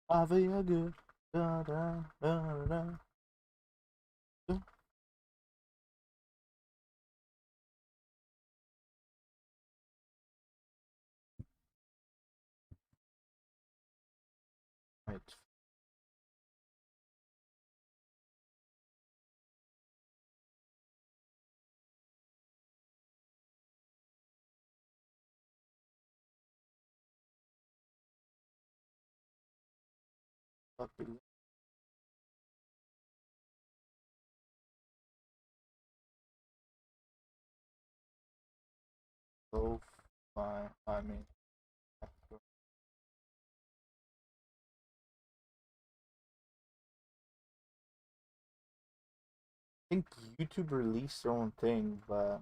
I feel good. Da, da, da, da, da. Right. Puppy. So fine. I mean, I think YouTube released their own thing, but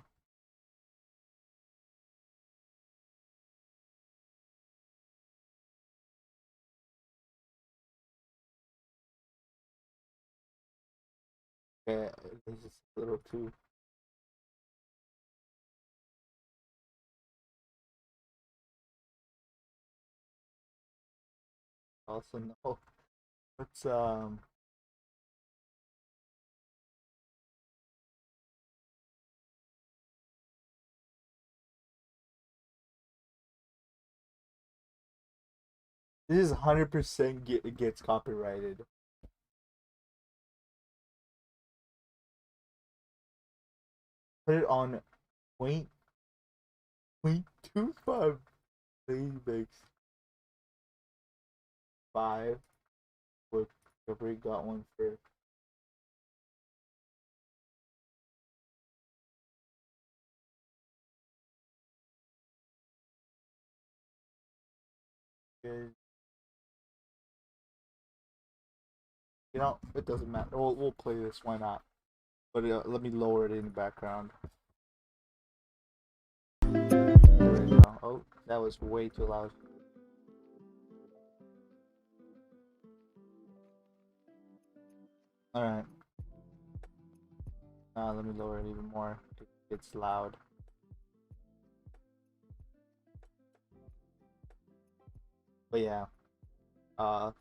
yeah, it's just a little too. Also, no. It's this is 100% gets copyrighted. Put it on point point 0.25 playbacks. 5 with Jabri got one for good. You know, it doesn't matter. We'll play this. Why not? But let me lower it in the background. There we go. Oh, that was way too loud. All right. Now let me lower it even more. It's loud. But yeah. Uh,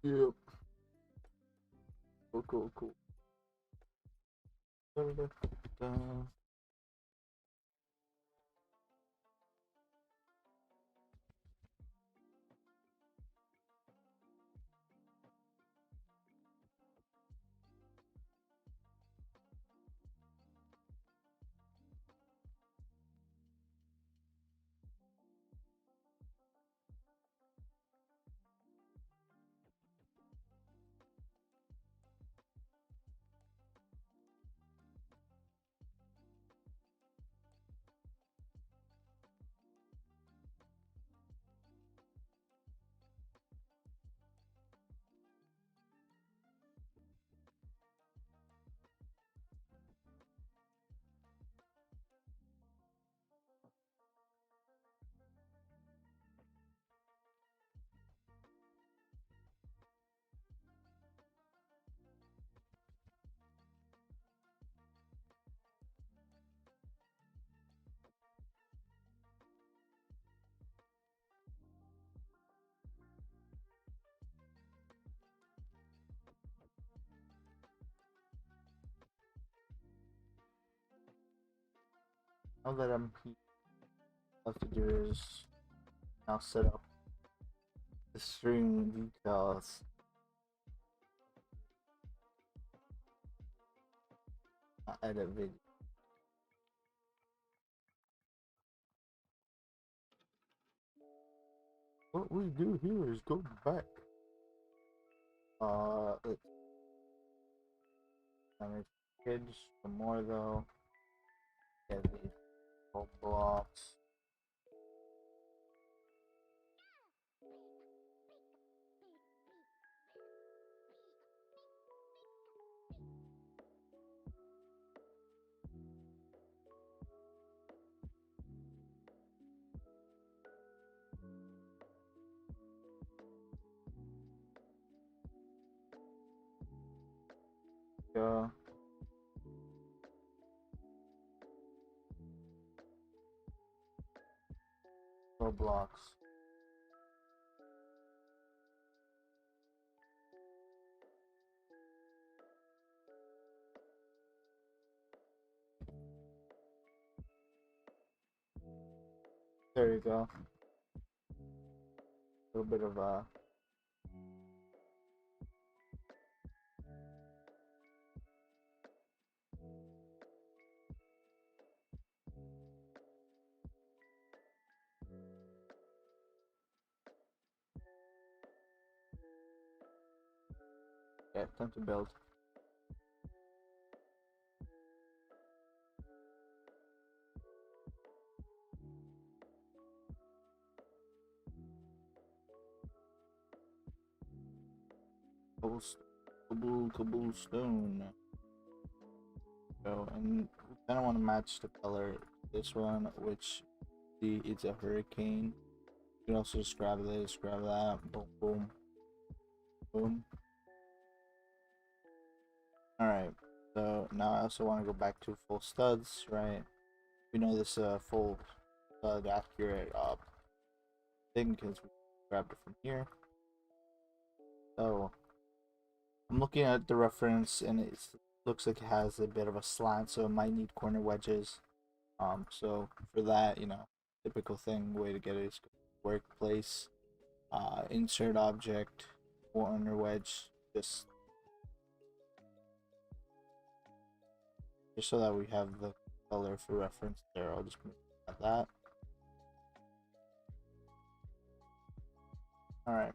yep. Cool, cool, cool. Da-da-da-da. Now that I'm here, all I have to do is now set up the stream details. Edit video. What we do here is go back. Let's Damage kids some more though. Get these whole blocks. Go. Roblox. There you go. A little bit of yeah, time to build. Cobblestone. So, and we kind of want to match the color this one, which it's a hurricane. You can also just grab this, grab that, boom, boom, boom. Alright, so now I also want to go back to full studs, right? We know this full stud accurate thing because we grabbed it from here. So I'm looking at the reference and it looks like it has a bit of a slant, so it might need corner wedges. So for that, you know, typical thing way to get it is workplace, insert object, corner wedge, just so that we have the color for reference there. I'll just move at that. Alright.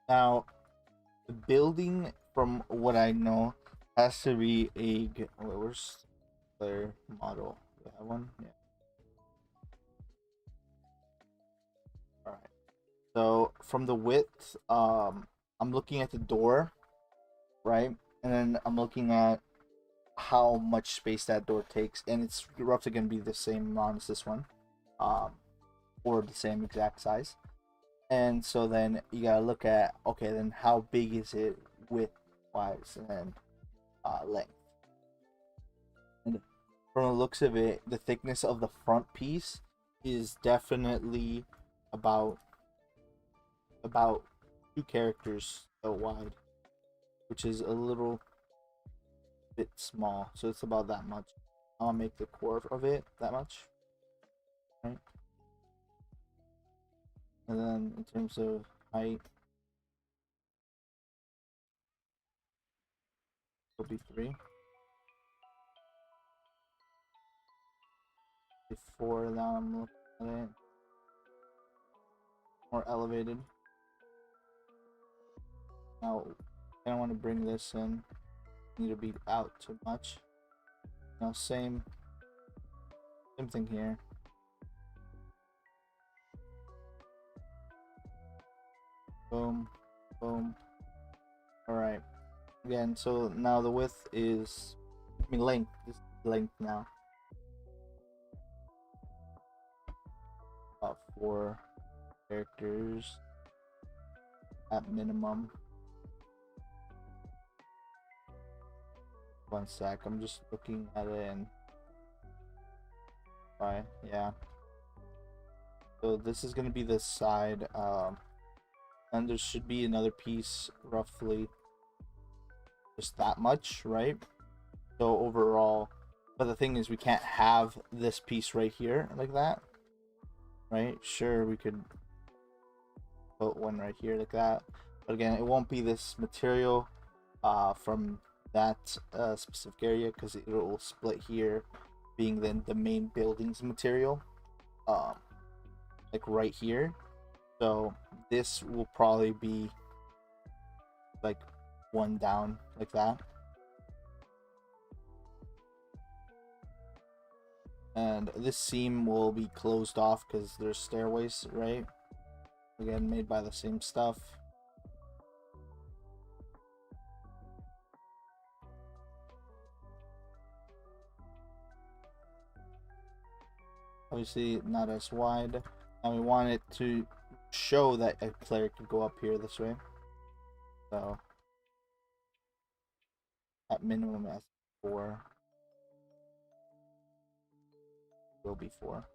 Now, the building, from what I know, has to be a... where's player model? Do I have one? Yeah. Alright. So, from the width, I'm looking at the door, right? And then I'm looking at how much space that door takes, and it's roughly going to be the same amount as this one, or the same exact size. And so then you gotta look at, okay, then how big is it width wise, and then length. And from the looks of it, the thickness of the front piece is definitely about 2 characters wide, which is a little bit small, so it's about that much. I'll make the core of it that much, right? And then in terms of height, it'll be 3. Before that, I'm looking at it more elevated. Now, I don't want to bring this in. Need to be out too much. Now, same thing here. Boom, boom. All right. Again, so now the width is, I mean length. This is length now. About 4 characters at minimum. One sec, I'm just looking at it and why, yeah. So this is gonna be the side, and there should be another piece roughly just that much, right? So overall, but the thing is we can't have this piece right here like that, right? Sure, we could put one right here like that, but again, it won't be this material from that specific area, because it will split here, being then the main building's material, like right here. So this will probably be like one down like that, And this seam will be closed off because there's stairways, right? Again, made by the same stuff. Obviously not as wide. And we want it to show that a player could go up here this way. So at minimum as 4 will be 4.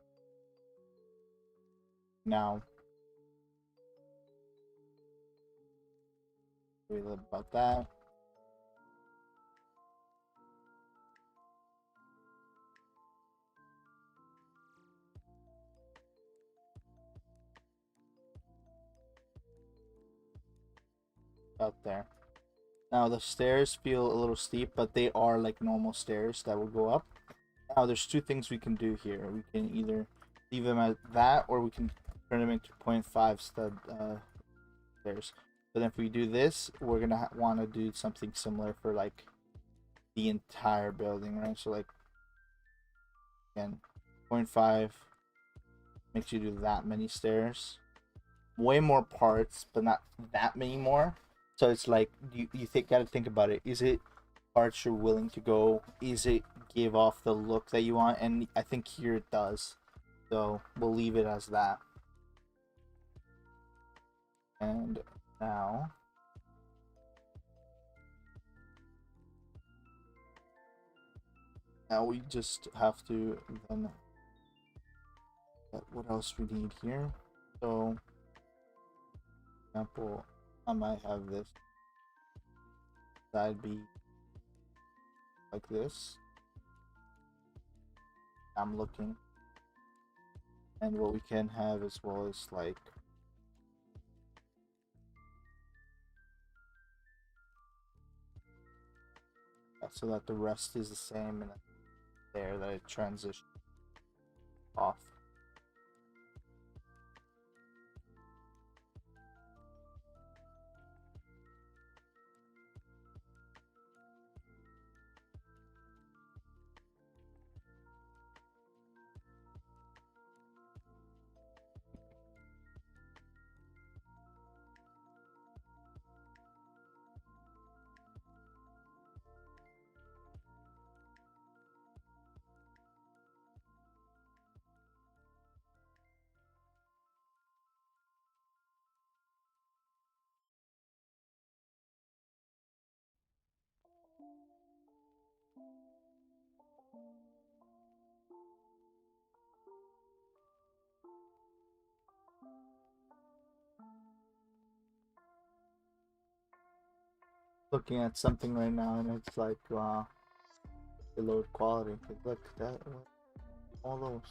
Now we live about that. Out there. Now the stairs feel a little steep, but they are like normal stairs that will go up. Now there's two things we can do here. We can either leave them at that, or we can turn them into 0.5 stud stairs. But if we do this, we're gonna want to do something similar for like the entire building, right? So like again, 0.5 makes you do that many stairs. Way more parts, but not that many more. So it's like you gotta think about it. Is it parts you're willing to go? Is it give off the look that you want? And I think here it does. So we'll leave it as that. And now we just have to then what else we need here. So for example, I might have this side be like this. I'm looking, and what we can have as well is like so that the rest is the same, and there that it transitions off. Looking at something right now, and it's like the load quality. Look that all those.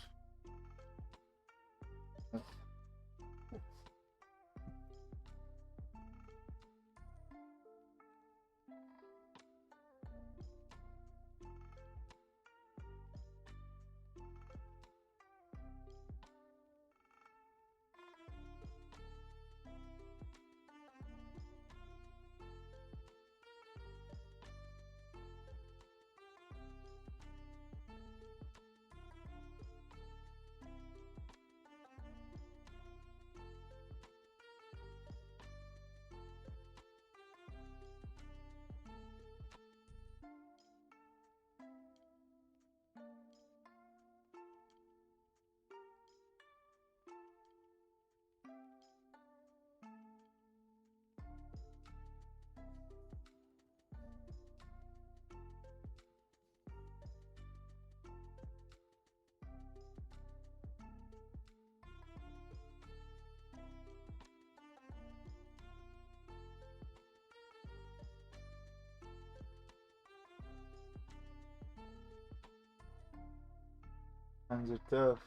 Times are tough.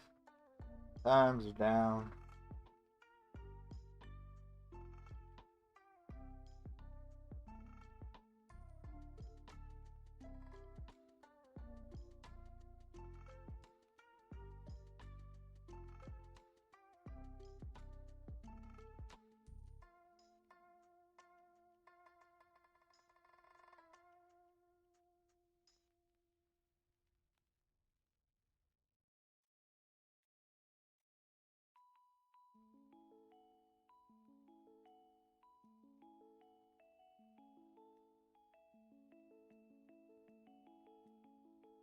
Times are down.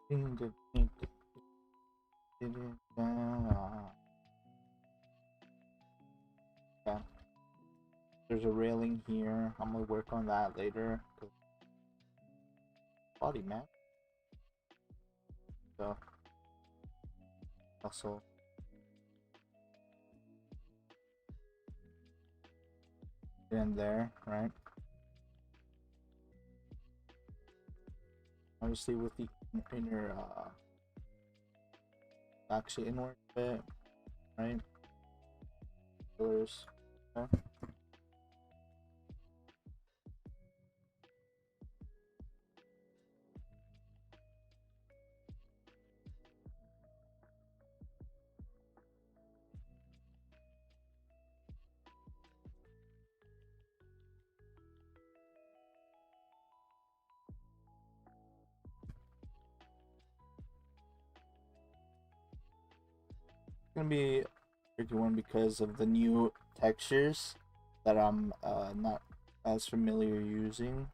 Yeah, there's a railing here. I'm gonna work on that later. Body man. So also in there, right? Obviously with the inner actually inward bit, right? Pillars. Okay. Gonna be a tricky one because of the new textures that I'm not as familiar using.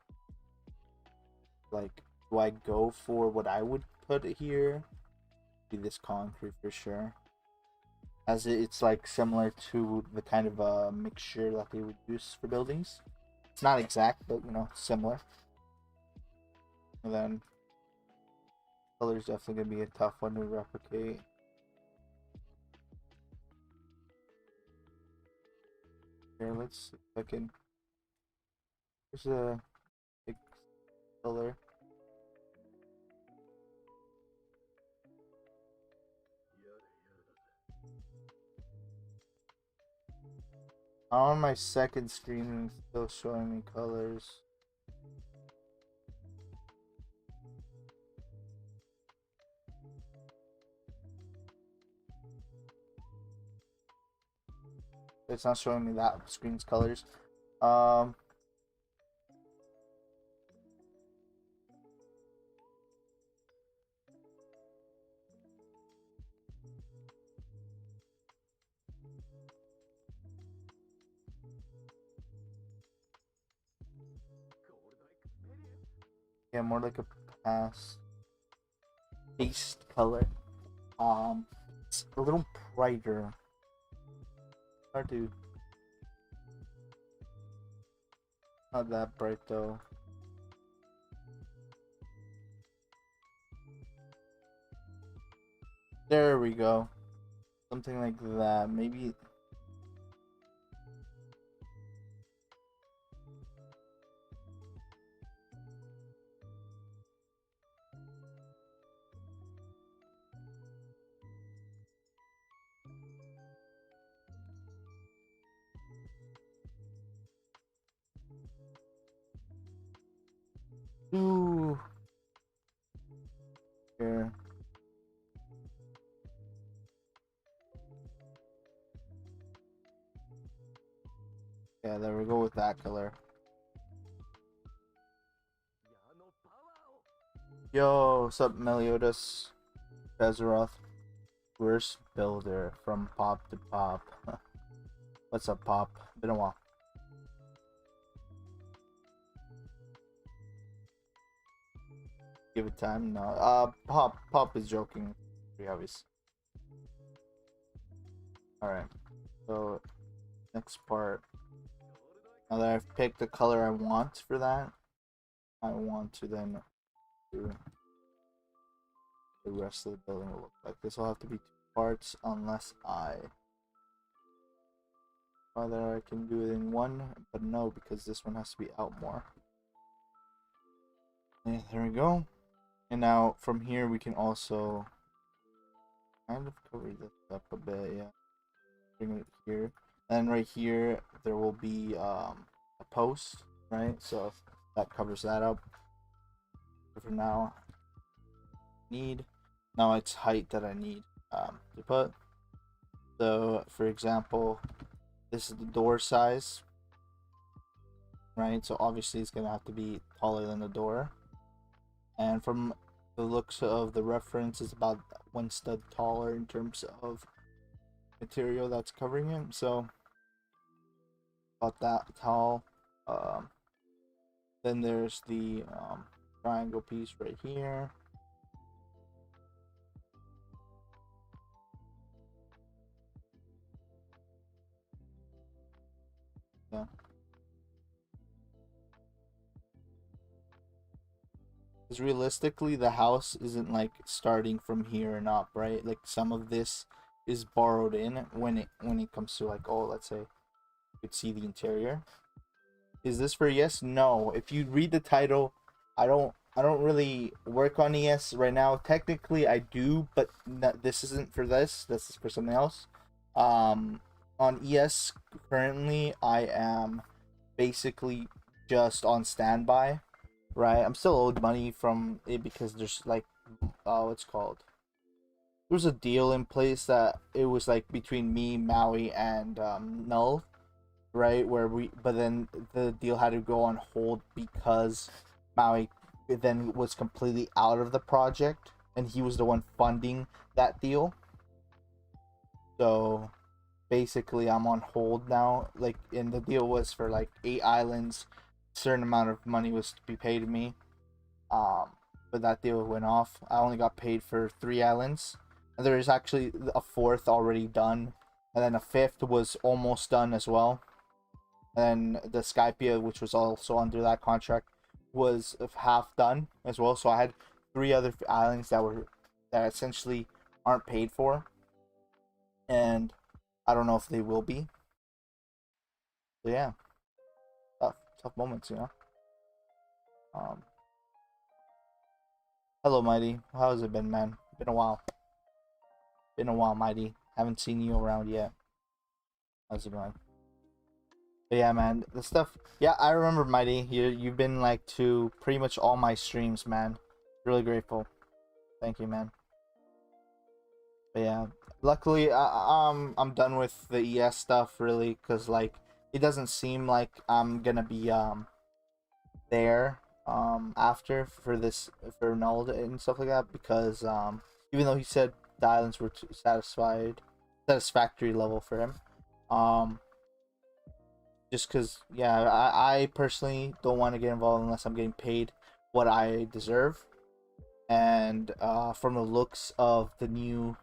Like, do I go for what I would put here? Be this concrete for sure. As it's like similar to the kind of mixture that they would use for buildings. It's not exact, but you know, similar. And then color's definitely gonna be a tough one to replicate. Here, let's see if I can. There's a big color. On my second screen, it's still showing me colors. It's not showing me that screen's colors. Um, yeah, more like a past paste color. It's a little brighter. Hard to. Not that bright though. There we go. Something like that. Maybe. Ooh. Here. Yeah, there we go with that color. Yo, what's up, Meliodas? Bezeroth. Worst builder from pop to pop. What's up, Pop? Been a while. Give it time. No. Pop is joking. Pretty obvious. Alright. So, next part. Now that I've picked the color I want for that, I want to then do the rest of the building will look like. This will have to be two parts unless either I can do it in one, but no, because this one has to be out more. Yeah, there we go. And now from here we can also kind of cover this up a bit, yeah. Bring it here. And right here there will be a post, right? So that covers that up. But for now, now it's height that I need to put. So for example, this is the door size, right? So obviously it's gonna have to be taller than the door. And from the looks of the reference, is about one stud taller in terms of material that's covering it. So about that tall. Then there's the triangle piece right here. Because realistically, the house isn't like starting from here and up, right? Like some of this is borrowed in when it comes to like, oh, let's say you could see the interior. Is this for ES? No. If you read the title, I don't really work on ES right now. Technically, I do, but this isn't for this. This is for something else. On ES currently, I am basically just on standby, right? I'm still owed money from it because there's like, what's called? There was a deal in place that it was like between me, Maui, and Null, right? But then the deal had to go on hold because Maui then was completely out of the project, and he was the one funding that deal. So basically, I'm on hold now. Like, and the deal was for like 8 islands. Certain amount of money was to be paid to me. Um, but that deal went off. I only got paid for 3 islands, and there is actually a fourth already done, and then a fifth was almost done as well. And the Skypia, which was also under that contract, was half done as well. So I had 3 other islands that essentially aren't paid for, and I don't know if they will be. So yeah, tough moments, you know. Um, Hello, Mighty. How's it been, man? Been a while. Been a while, Mighty. Haven't seen you around yet. How's it going? But yeah, man, the stuff. Yeah, I remember, Mighty. You've been like to pretty much all my streams, man. Really grateful. Thank you, man. But yeah, luckily, I'm done with the ES stuff, really, cause like it doesn't seem like I'm gonna be there after for this for Null and stuff like that, because even though he said the islands were satisfactory level for him, um just because, yeah, I personally don't want to get involved unless I'm getting paid what I deserve. And from the looks of the new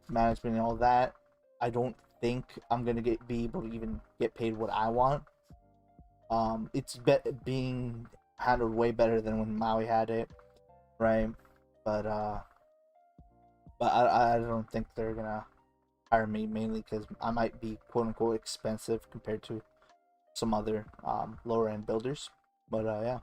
management and all that, I don't think I'm gonna be able to even get paid what I want. It's being handled way better than when Maui had it, right? But I don't think they're gonna hire me, mainly because I might be quote unquote expensive compared to some other lower end builders. But yeah.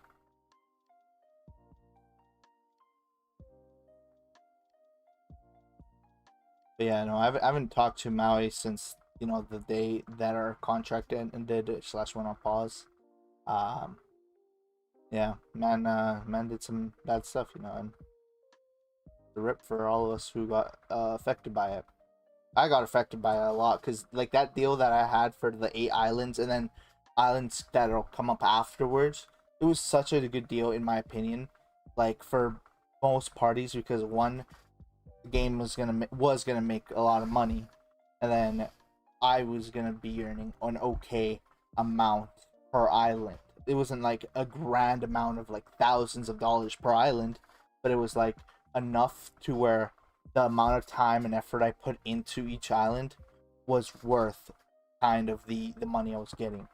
But yeah, no, I haven't talked to Maui since, the day that our contract ended slash went on pause. Um, yeah, man did some bad stuff, and the rip for all of us who got affected by it. I got affected by it a lot because like that deal that I had for the 8 islands and then islands that'll come up afterwards. It was such a good deal in my opinion, like for most parties, because one, the game was gonna make a lot of money, and then I was gonna be earning an okay amount per island. It wasn't like a grand amount of like thousands of dollars per island, but it was like enough to where the amount of time and effort I put into each island was worth kind of the money I was getting,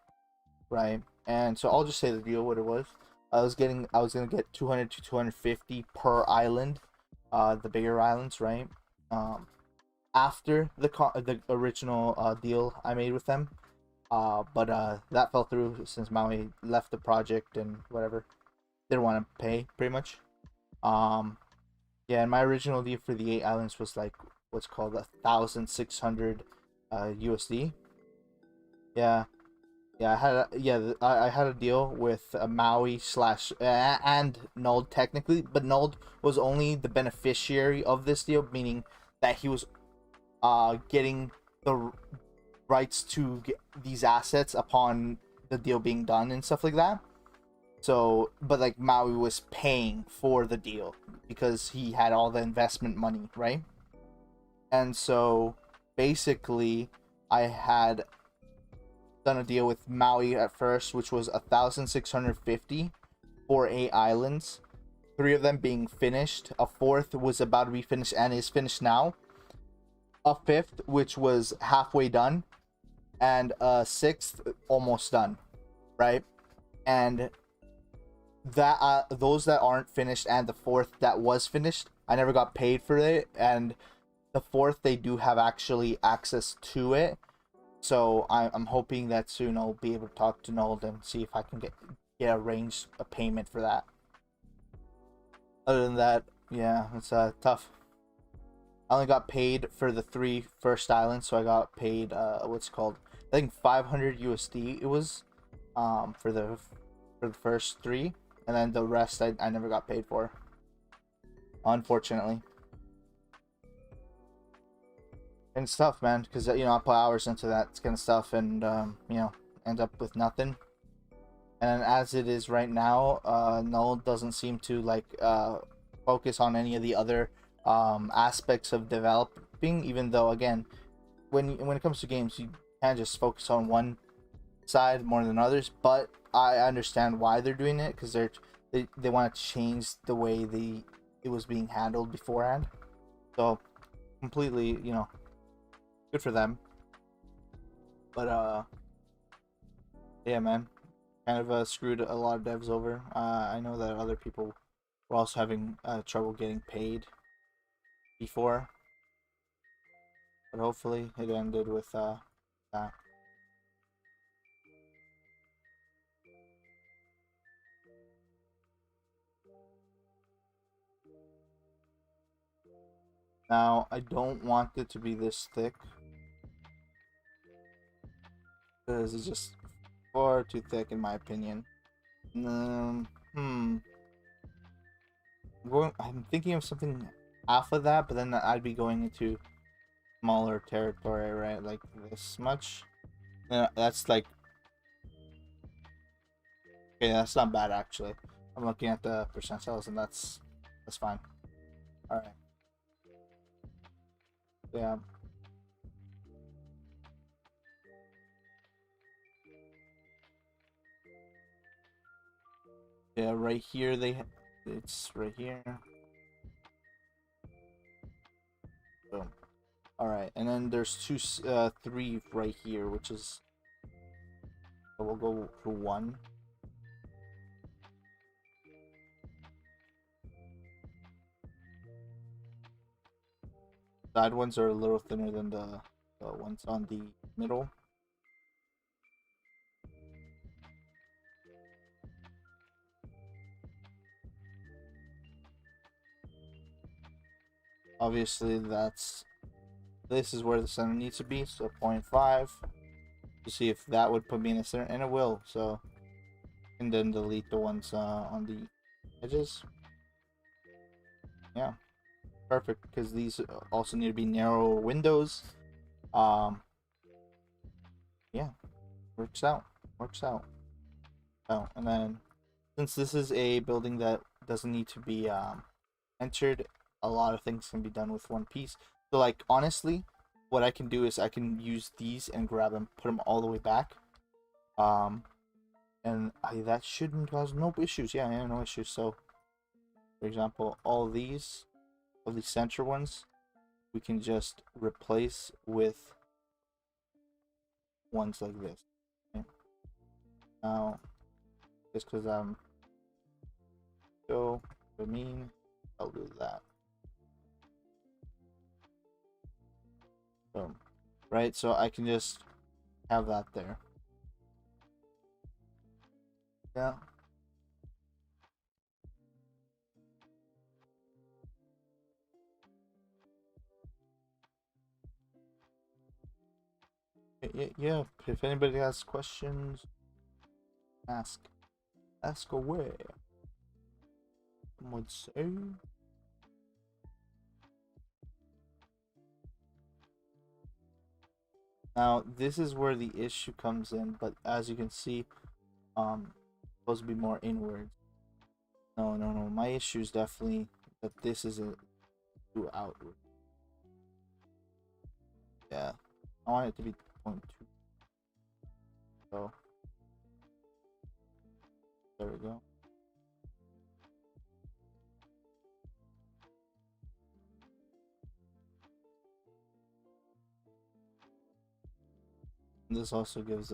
right? And so I'll just say the deal what it was. I was gonna get 200 to 250 per island, the bigger islands, right? Um, After the original deal I made with them, but that fell through since Maui left the project and whatever. Didn't want to pay pretty much. Um, yeah, and my original deal for the 8 islands was like what's called 1,600 USD. Yeah, yeah, I had a deal with Maui slash and Nold technically, but Nold was only the beneficiary of this deal, meaning that he was getting the rights to get these assets upon the deal being done and stuff like that. So, but like Maui was paying for the deal because he had all the investment money, right? And so basically, I had done a deal with Maui at first, which was 1,650 for 8 islands, 3 of them being finished. A fourth was about to be finished and is finished now. A fifth, which was halfway done, and a sixth almost done, right? And that those that aren't finished and the fourth that was finished, I never got paid for it, and the fourth they do have actually access to it. So I'm hoping that soon I'll be able to talk to Nold and see if I can get arranged a payment for that. Other than that, yeah, it's tough. I only got paid for the 3 first islands, so I got paid what's it called, I think 500 USD it was, for the first 3, and then the rest I never got paid for, unfortunately. And it's tough, man, because you know I put hours into that kind of stuff, and you know, end up with nothing. And as it is right now, Null doesn't seem to like focus on any of the other aspects of developing. Even though, again, when it comes to games, you can't just focus on one side more than others. But I understand why they're doing it, because they want to change the way it was being handled beforehand. So completely, you know, good for them. But yeah, man, kind of screwed a lot of devs over. I know that other people were also having trouble getting paid before, but hopefully it ended with that. Now, I don't want it to be this thick, because it's just far too thick in my opinion. Hmm. I'm thinking of something half of that, but then I'd be going into smaller territory, right? Like this much. That's like, okay, that's not bad actually. I'm looking at the percentiles, and that's fine. All right. Yeah. Yeah, right here it's right here. Boom. All right, and then there's 3 right here, which is, so we'll go for 1. Side ones are a little thinner than the ones on the middle. Obviously, this is where the center needs to be, so 0.5. To see if that would put me in the center, and it will. So, and then delete the ones on the edges. Yeah, perfect. Because these also need to be narrow windows. Um, yeah, works out. Works out. Oh, and then since this is a building that doesn't need to be entered, a lot of things can be done with one piece. So, like, honestly, what I can do is I can use these and grab them, put them all the way back. And that shouldn't cause no issues. Yeah, no issues. So, for example, all these center ones, we can just replace with ones like this. Okay? Now, just because I'm so mean, I'll do that. Boom. Right, so I can just have that there. Yeah. Yeah, if anybody has questions, ask away. Some would say. Now, this is where the issue comes in, but as you can see, supposed to be more inward. No, my issue is definitely that this is a too outward. Yeah, I want it to be 0.2. So, there we go. And this also gives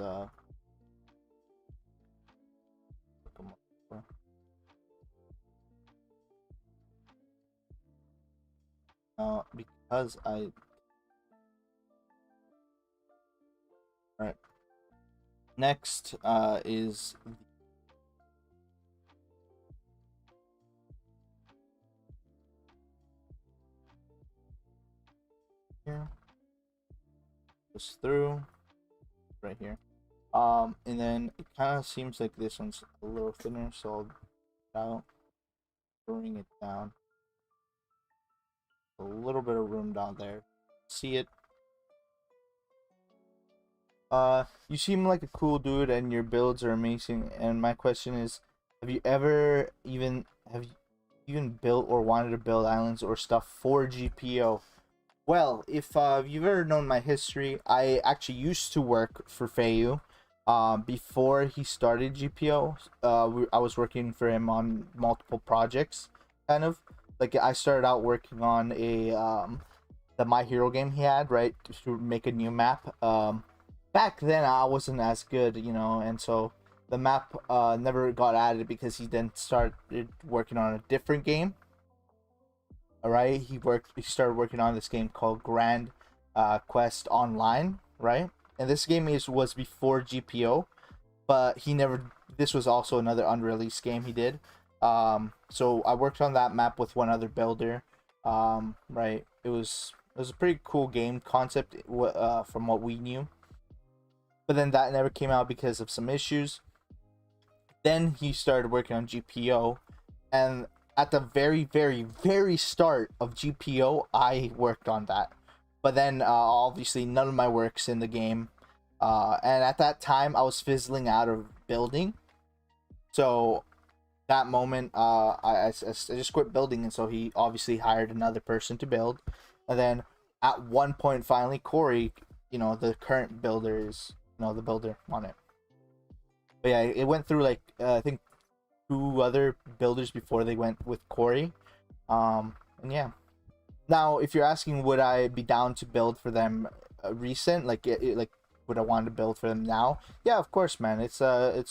because I. All right. Next is here. Goes through right here. And then it kind of seems like this one's a little thinner, so I'll bring it down. A little bit of room down there. See it? You seem like a cool dude, and your builds are amazing. And my question is, have you ever even built or wanted to build islands or stuff for GPO? Well, if you've ever known my history, I actually used to work for Fayu. Before he started GPO, I was working for him on multiple projects, kind of. Like I started out working on the My Hero game he had, right, to make a new map. Back then I wasn't as good, and so the map never got added because he then started working on a different game. All right, he started working on this game called Grand Quest Online, right? And this game was before GPO, but he never. This was also another unreleased game he did. So I worked on that map with one other builder. Right, it was a pretty cool game concept from what we knew, but then that never came out because of some issues. Then he started working on GPO, and at the very, very, very start of GPO, I worked on that. But then, obviously, none of my work's in the game. And at that time, I was fizzling out of building. So, that moment, I just quit building. And so, he obviously hired another person to build. And then, at one point, finally, Corey, the current builder is, the builder on it. But yeah, it went through, like, I think two other builders before they went with Corey. And yeah. Now, if you're asking, would I be down to build for them recent, like like would I want to build for them now? Yeah, of course, man. It's a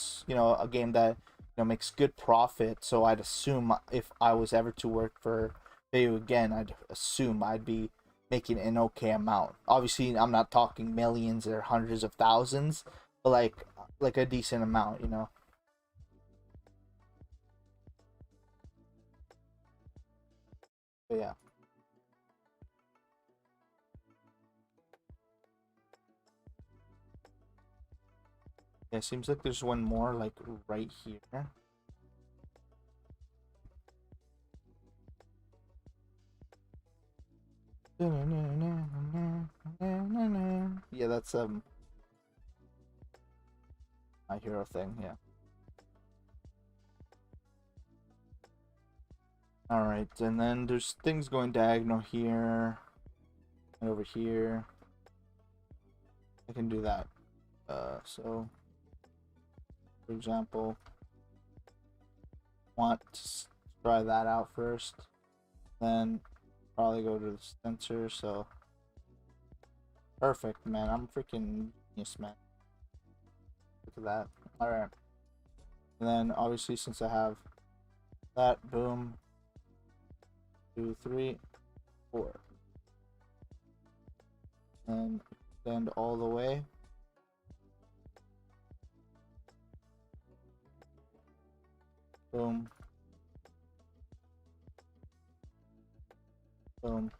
game that makes good profit. So I'd assume if I was ever to work for Bayu again, I'd assume I'd be making an okay amount. Obviously, I'm not talking millions or hundreds of thousands, but like a decent amount. But yeah. Yeah, seems like there's one more like right here. Yeah, that's my hero thing, yeah. Alright, and then there's things going diagonal here and over here. I can do that. So for example, want to try that out first. Then probably go to the sensor, so perfect, man. I'm freaking genius, man. Look at that. Alright. And then obviously since I have that, boom. 2, 3, 4. And extend all the way. Boom. Boom.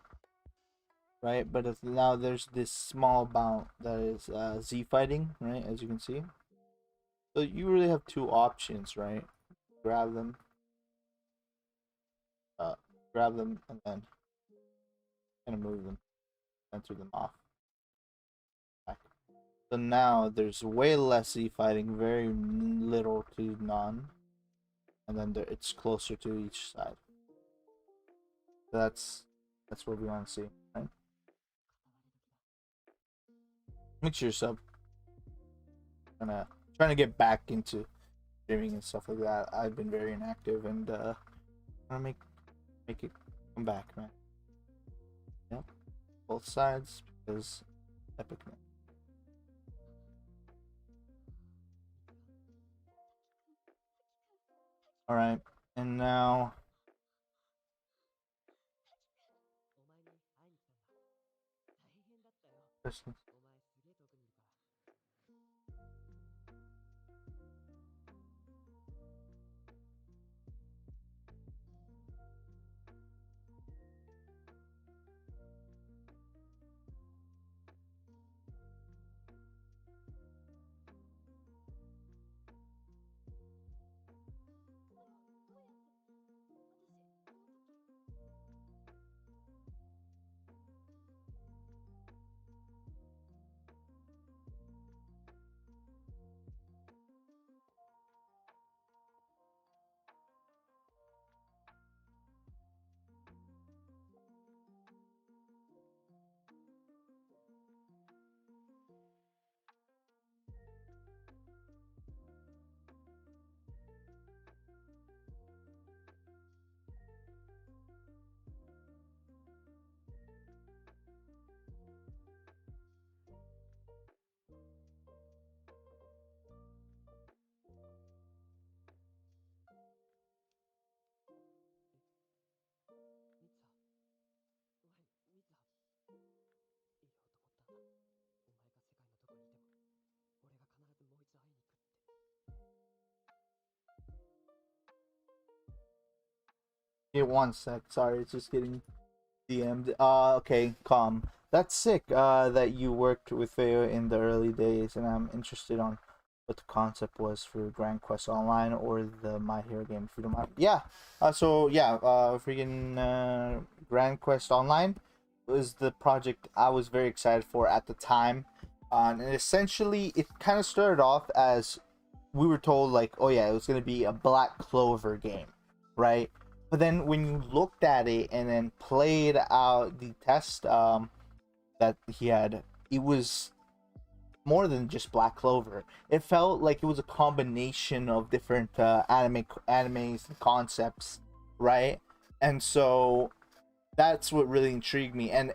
Right, but now there's this small bound that is Z fighting, right, as you can see. So you really have two options, right? Grab them, uh, grab them, and then kind of move them, center them off. Back. So now there's way less Z fighting, very little to none, and then it's closer to each side. So that's what we want to see, right? Make sure you're sub. Trying to get back into streaming and stuff like that. I've been very inactive, and trying to make it come back, man. Yep, both sides because epicness. All right, and now Questions? Yeah, one sec. Sorry, it's just getting DM'd. Okay, calm. That's sick. That you worked with Theo in the early days, and I'm interested on what the concept was for Grand Quest Online or the My Hero game, if you don't mind. Yeah. So yeah. Freaking Grand Quest Online was the project I was very excited for at the time. And essentially, it kind of started off as we were told, like, oh yeah, it was gonna be a Black Clover game, right? But then when you looked at it and then played out the test that he had, it was more than just Black Clover. It felt like it was a combination of different animes and concepts, right? And so that's what really intrigued me. And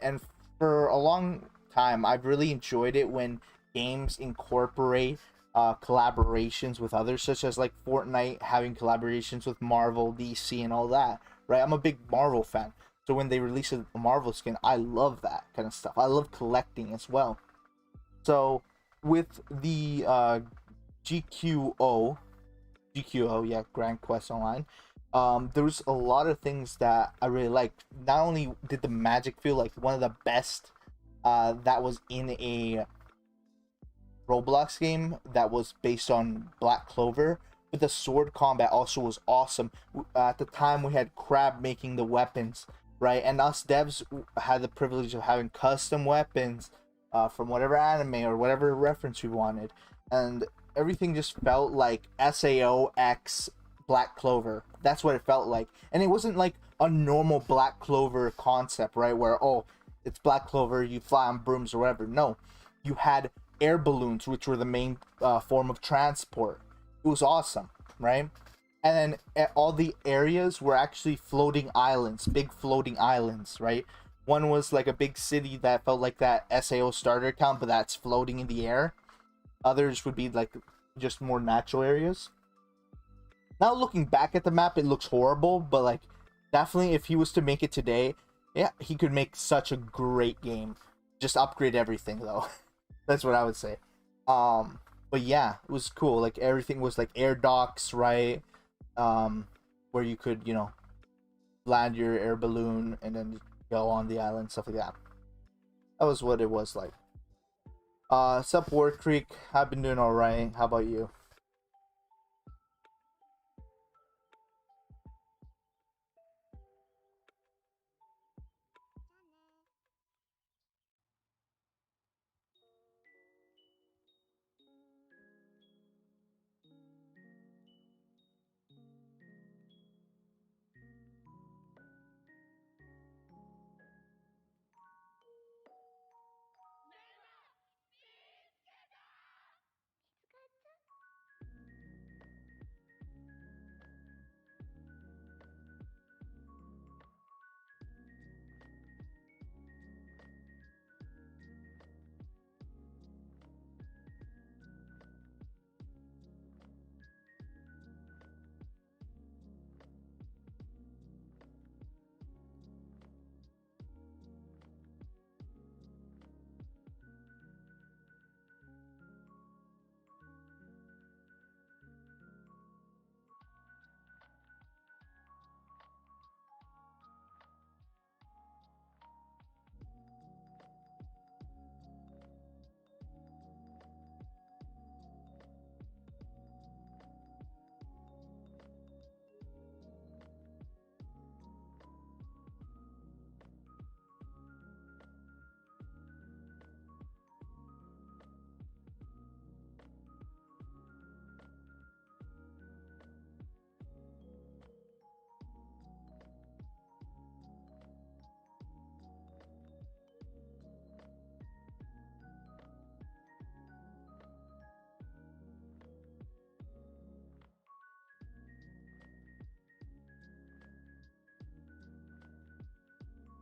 for a long time, I've really enjoyed it when games incorporate collaborations with others, such as like Fortnite having collaborations with Marvel, DC, and all that. Right? I'm a big Marvel fan, so when they release a Marvel skin, I love that kind of stuff. I love collecting as well. So with the GQO, GQO, yeah, Grand Quest Online. There was a lot of things that I really liked. Not only did the magic feel like one of the best that was in a Roblox game that was based on Black Clover, but the sword combat also was awesome. At the time, we had Crab making the weapons, right? And us devs had the privilege of having custom weapons from whatever anime or whatever reference we wanted. And everything just felt like SAO X Black Clover. That's what it felt like. And it wasn't like a normal Black Clover concept, right? Where, oh, it's Black Clover, you fly on brooms or whatever. No, you had air balloons, which were the main form of transport. It was awesome, right? And then all the areas were actually floating islands, big floating islands, right? One was like a big city that felt like that SAO starter account, but that's floating in the air. Others would be like just more natural areas. Now looking back at the map, it looks horrible, but like definitely if he was to make it today, yeah, he could make such a great game. Just upgrade everything though. That's what I would say. But yeah, it was cool. Like everything was like air docks, right? Um, where you could, land your air balloon and then go on the island, stuff like that. That was what it was like. Sup War Creek, I've been doing alright. How about you?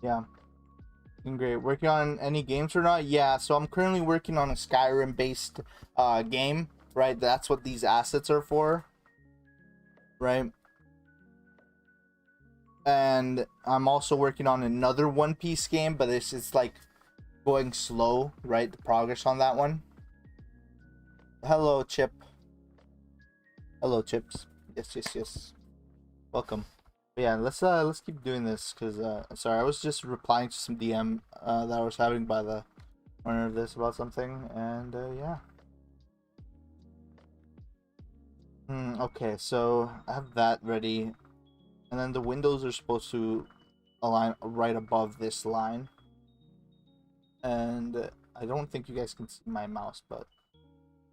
Yeah. Doing great. Working on any games or not? Yeah, so I'm currently working on a Skyrim based game, right? That's what these assets are for, right? And I'm also working on another One Piece game, but it's like going slow, right? The progress on that one. Hello, Chip. Hello, Chips. Yes, yes, yes. Welcome. But yeah, let's keep doing this because sorry, I was just replying to some DM that I was having by the owner of this about something, and yeah. Okay, so I have that ready, and then the windows are supposed to align right above this line, and I don't think you guys can see my mouse, but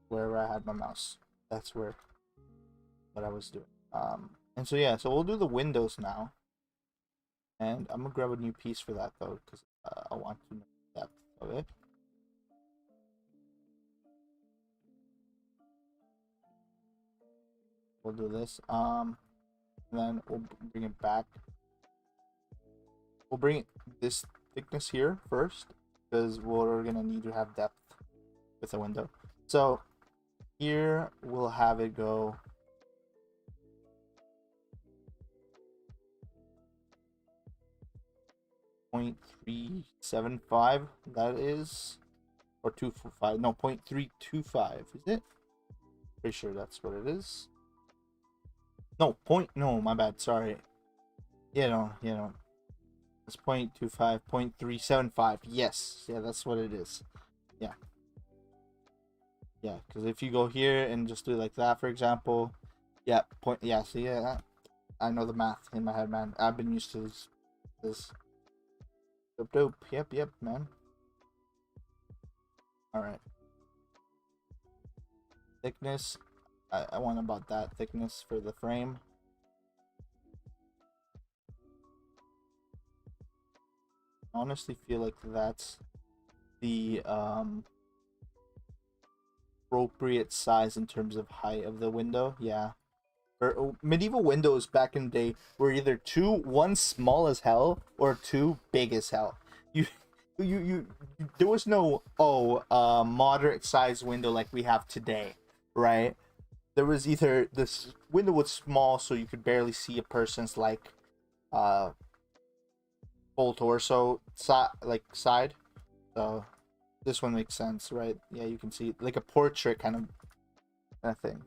wherever I had my mouse, that's where what I was doing. And so yeah, so we'll do the windows now, and I'm gonna grab a new piece for that though, because I want to know the depth of it. We'll do this. And then we'll bring it back. We'll bring this thickness here first, because we're gonna need to have depth with a window. So here we'll have it go 0.375, that is, or 245, no, 0.325, is it? Pretty sure that's what it is. No, no, my bad, sorry. No. It's 0.25, 0.375, yes, yeah, that's what it is. Yeah. Yeah, because if you go here and just do it like that, for example, yeah, yeah, see, yeah, I know the math in my head, man. I've been used to this. Dope. Yep, man. All right. Thickness. I want about that thickness for the frame. I honestly feel like that's the appropriate size in terms of height of the window. Yeah. Or medieval windows back in the day were either one small as hell or two big as hell. You you there was no moderate sized window like we have today, right? There was either this window was small so you could barely see a person's like uh full torso side. So this one makes sense, right? Yeah, you can see like a portrait kind of thing.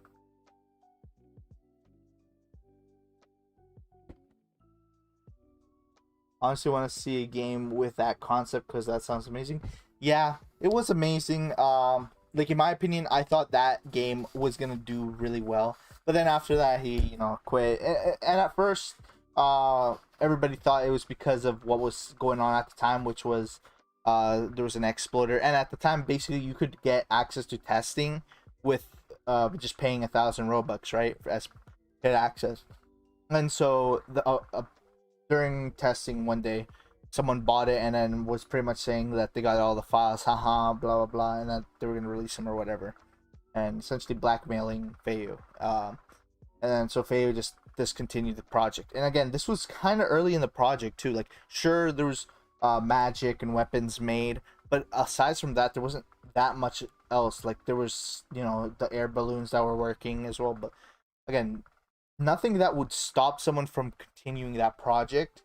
Honestly want to see a game with that concept because that sounds amazing. Yeah, it was amazing. Like in my opinion, I thought that game was gonna do really well, but then after that, he quit. And at first, everybody thought it was because of what was going on at the time, which was there was an exploiter, and at the time, basically, you could get access to testing with just paying 1,000 Robux, right, as get access. And so during testing one day, someone bought it and then was pretty much saying that they got all the files, haha, blah blah blah, and that they were gonna release them or whatever, and essentially blackmailing Feiyu. And then so Feiyu just discontinued the project. And again, this was kind of early in the project too. Like, sure, there was magic and weapons made, but aside from that, there wasn't that much else. Like, there was the air balloons that were working as well, but again, nothing that would stop someone from continuing that project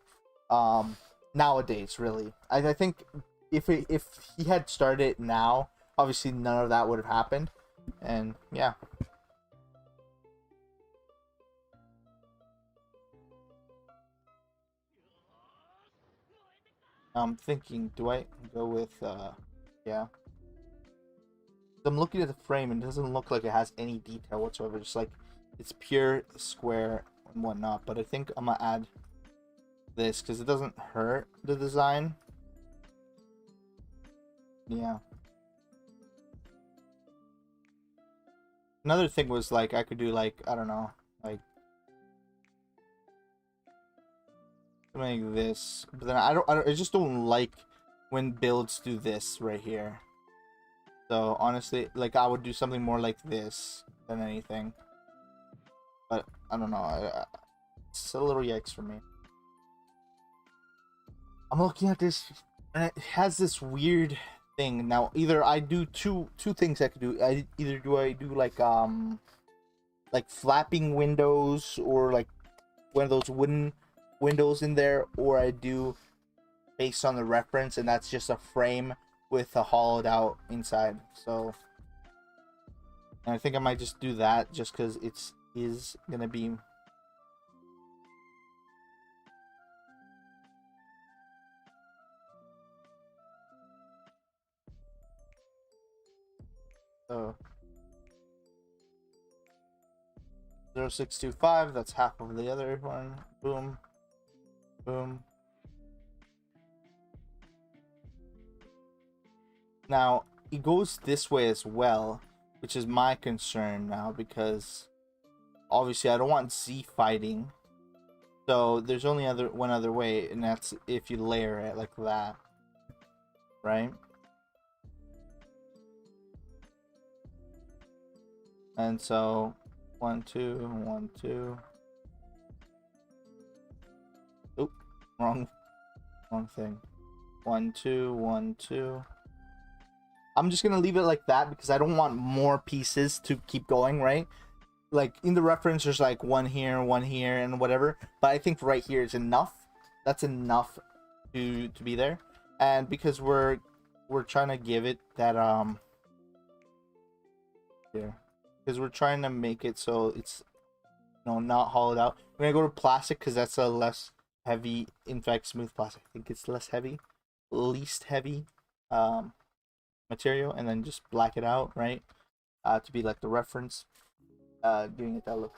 nowadays, really. I think if he had started it now, obviously none of that would have happened. And yeah, I'm thinking, do I go with yeah, I'm looking at the frame and it doesn't look like it has any detail whatsoever, just like it's pure square and whatnot. But I think I'm gonna add this because it doesn't hurt the design. Yeah. Another thing was like I could do like, I don't know, like something like this, but then I just don't like when builds do this right here. So honestly, like I would do something more like this than anything. But I don't know. It's a little yikes for me. I'm looking at this, and it has this weird thing. Now, either I do two things I could do. Either do I do like flapping windows, or like one of those wooden windows in there, or I do based on the reference, and that's just a frame with a hollowed out inside. So I think I might just do that, just because is gonna be. Oh. 0625, that's half of the other one. Boom. Boom. Now, it goes this way as well, which is my concern now, because obviously I don't want Z fighting. So there's only one other way, and that's if you layer it like that. Right? And so 1 2 1 2. Oop, wrong thing. 1 2 1 2. I'm just gonna leave it like that because I don't want more pieces to keep going, right? Like in the reference there's like one here and whatever, but I think right here is enough. That's enough to be there. And because we're trying to give it that here, because we're trying to make it so it's, you know, not hollowed out. We're gonna go to plastic because that's a less heavy, in fact smooth plastic, I think it's less heavy, least heavy material, and then just black it out, right? To be like the reference, giving it that look.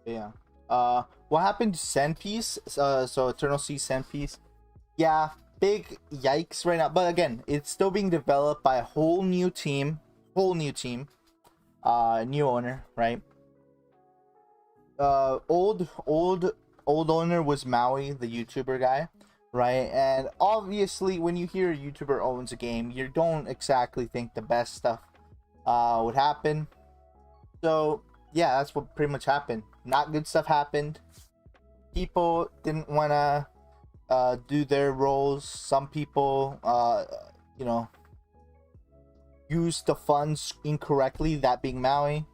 Yeah. What happened to Sandpiece? So Eternal Sea Sandpiece. Yeah, big yikes right now. But again, it's still being developed by a whole new team. New owner, right? Old owner was Maui, the YouTuber guy, right? And obviously, when you hear a YouTuber owns a game, you don't exactly think the best stuff would happen. So yeah, that's what pretty much happened. Not good stuff happened. People didn't want to do their roles. Some people, you know, used the funds incorrectly. That being Maui.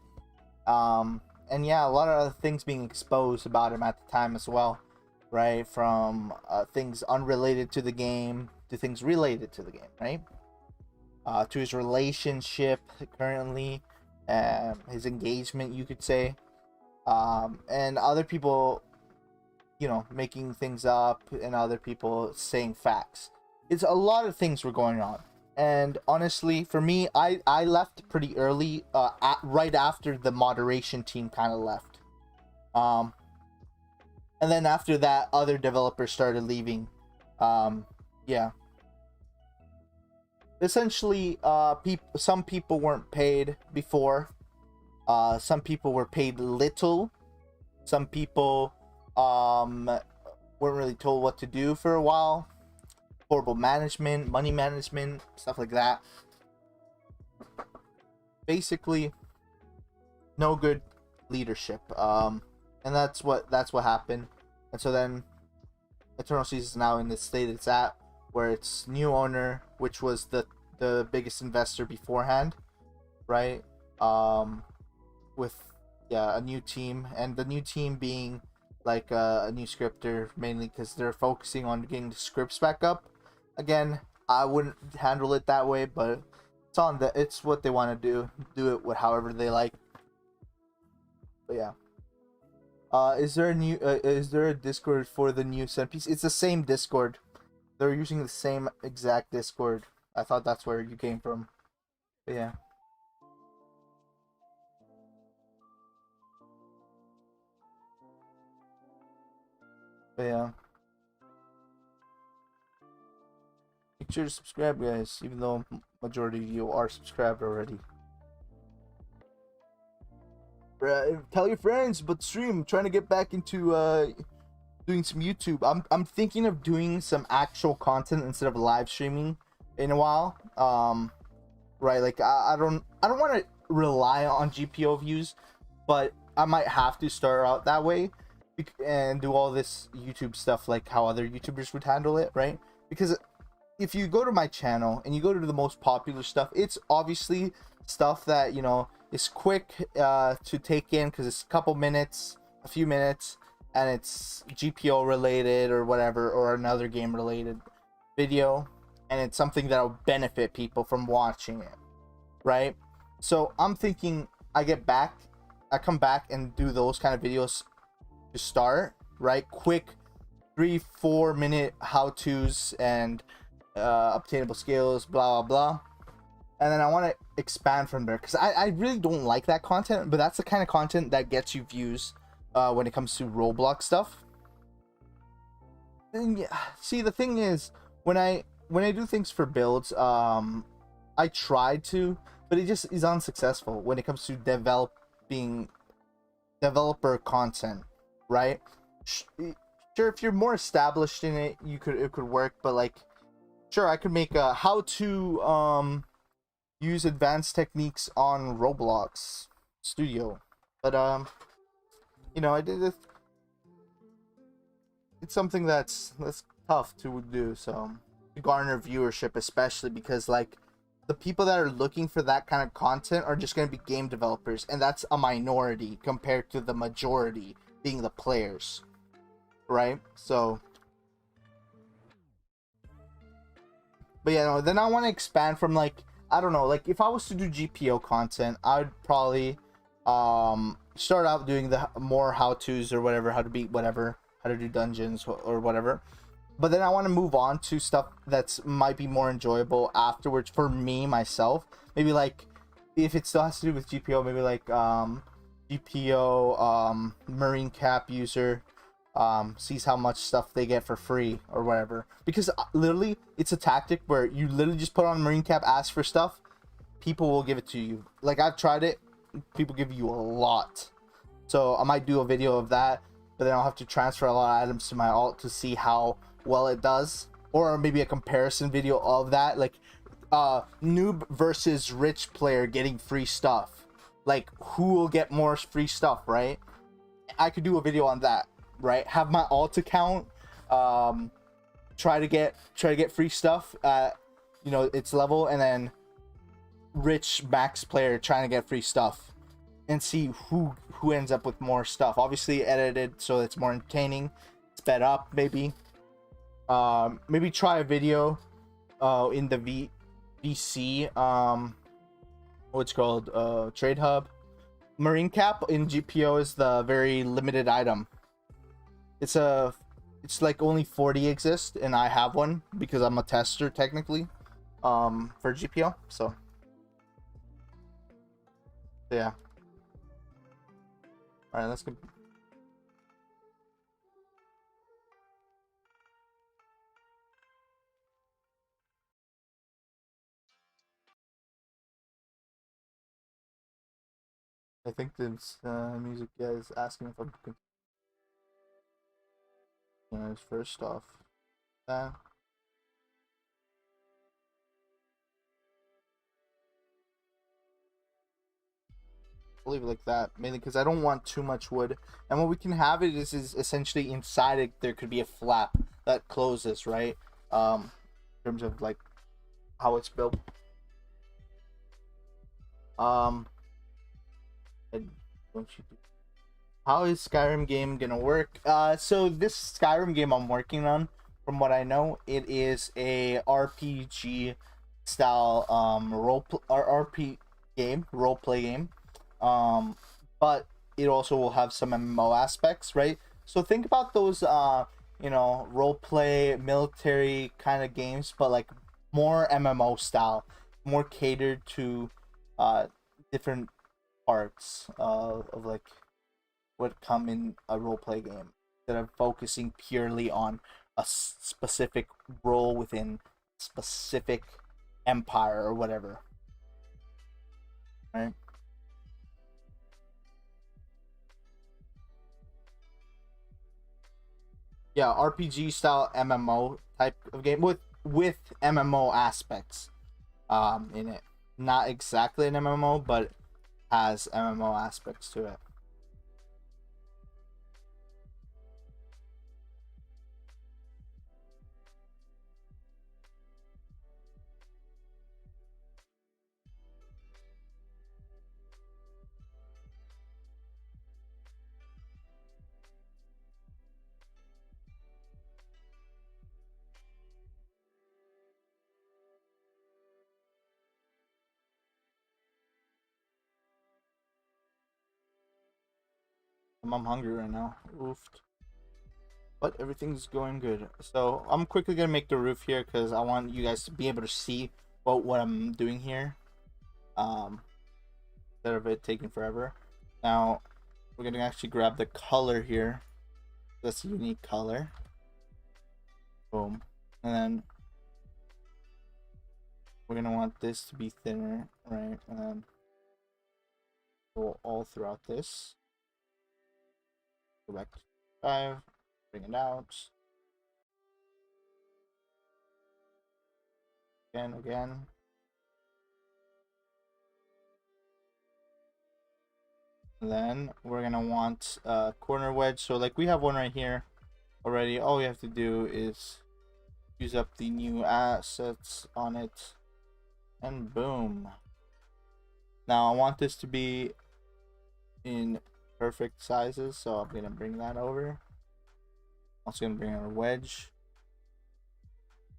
And yeah, a lot of other things being exposed about him at the time as well, right? From things unrelated to the game to things related to the game, right? To his relationship currently, his engagement, you could say, and other people, you know, making things up, and other people saying facts. It's a lot of things were going on. And honestly, for me, I left pretty early, right after the moderation team kind of left. And then after that, other developers started leaving. Yeah. Essentially, some people weren't paid before. Some people were paid little. Some people weren't really told what to do for a while. Horrible management, money management, stuff like that. Basically, no good leadership. And that's what happened. And so then Eternal Seas is now in the state it's at, where it's new owner, which was the biggest investor beforehand, right? With a new team, and the new team being like a new scripter, mainly because they're focusing on getting the scripts back up. Again, I wouldn't handle it that way, but it's what they want to do it with however they like. But yeah. Is there a Discord for the new Centpiece? It's the same Discord. They're using the same exact Discord. I thought that's where you came from. But yeah. But yeah. sure to subscribe, guys, even though majority of you are subscribed already. Tell your friends about the stream. I'm trying to get back into doing some YouTube. I'm thinking of doing some actual content instead of live streaming in a while. Right, like I don't want to rely on GPO views, but I might have to start out that way and do all this YouTube stuff like how other YouTubers would handle it, right? Because if you go to my channel and you go to the most popular stuff, it's obviously stuff that, you know, is quick to take in because it's a few minutes, and it's GPO related or whatever, or another game related video, and it's something that will benefit people from watching it, right? So I'm thinking I come back and do those kind of videos to start, right? Quick 3-4 minute how-tos and obtainable skills, blah blah blah, and then I want to expand from there because I really don't like that content, but that's the kind of content that gets you views when it comes to Roblox stuff. And yeah, see, the thing is, when I do things for builds, I tried to, but it just is unsuccessful when it comes to developing developer content, right? Sure, if you're more established in it, it could work, but like, sure, I could make a how to use advanced techniques on Roblox Studio, but you know, it's something that's tough to do, so to garner viewership, especially because like the people that are looking for that kind of content are just going to be game developers, and that's a minority compared to the majority being the players, right? So but yeah, no, then I want to expand from, like, I don't know, like if I was to do GPO content, I'd probably start out doing the more how-tos or whatever, how to beat whatever, how to do dungeons or whatever. But then I want to move on to stuff that's might be more enjoyable afterwards for me myself. Maybe like if it still has to do with GPO, maybe like GPO Marine Cap user sees how much stuff they get for free or whatever, because literally it's a tactic where you literally just put on Marine Cap, ask for stuff, people will give it to you. Like, I've tried it, people give you a lot. So I might do a video of that, but then I'll have to transfer a lot of items to my alt to see how well it does, or maybe a comparison video of that, like noob versus rich player getting free stuff, like who will get more free stuff, right? I could do a video on that, right? Have my alt account try to get free stuff at, you know, its level, and then rich max player trying to get free stuff, and see who ends up with more stuff, obviously edited so it's more entertaining, sped up. Maybe try a video in the VC, what's called trade hub. Marine Cap in GPO is the very limited item. It's like only 40 exist, and I have one because I'm a tester technically for GPO. So yeah. All right, let's go. I think this music guy is asking if I'm first off that. I'll leave it like that, mainly because I don't want too much wood. And what we can have it is essentially inside it there could be a flap that closes, right? In terms of like how it's built. How is Skyrim game gonna work? So this Skyrim game I'm working on, from what I know, it is a RPG style role play game. But it also will have some MMO aspects, right? So think about those you know, role play military kind of games, but like more MMO style, more catered to different parts of like what come in a roleplay game, instead of focusing purely on a specific role within specific empire or whatever, right? Yeah, RPG style MMO type of game with MMO aspects in it. Not exactly an MMO, but has MMO aspects to it. I'm hungry right now. Oofed. But everything's going good. So I'm quickly gonna make the roof here because I want you guys to be able to see what I'm doing here. Instead of it taking forever. Now we're gonna actually grab the color here. That's a unique color. Boom. And then we're gonna want this to be thinner, right? And then go all throughout this. Go back to 5, bring it out. Again. And then we're gonna want a corner wedge. So like we have one right here already. All we have to do is use up the new assets on it, and boom. Now I want this to be in perfect sizes, so I'm gonna bring that over. Also gonna bring our wedge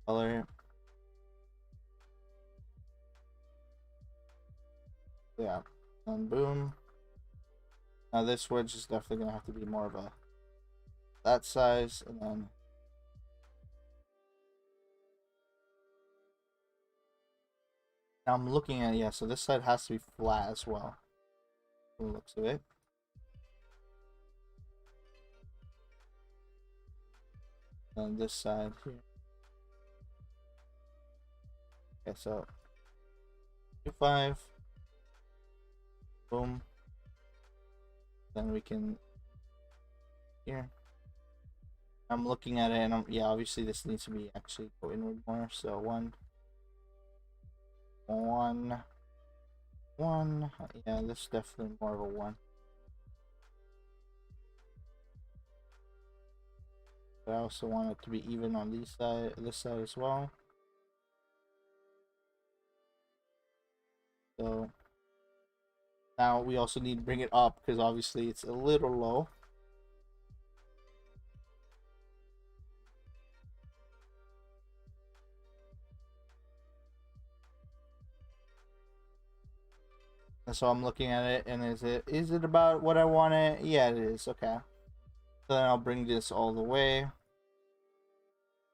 color. Yeah, and boom. Now this wedge is definitely gonna have to be more of a that size, and then now I'm looking at, yeah, so this side has to be flat as well. From the looks of it. And this side here. Okay, so 5. Boom. Then we can here. I'm looking at it, and yeah, obviously this needs to be actually go inward more. So 1, 1, 1. Yeah, this is definitely more of a 1. But I also want it to be even on this side as well. So now we also need to bring it up because obviously it's a little low. And so I'm looking at it, and is it about what I want it? Yeah, it is. Okay. So then I'll bring this all the way.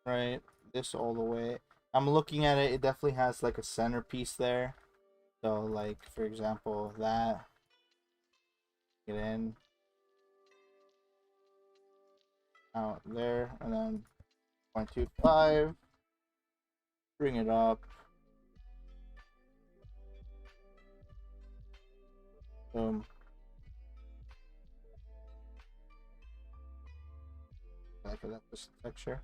Right, this all the way. I'm looking at it. It definitely has like a centerpiece there. So like for example that. Get in. Out there, and then 0.25. Bring it up. Boom. Like that's just texture.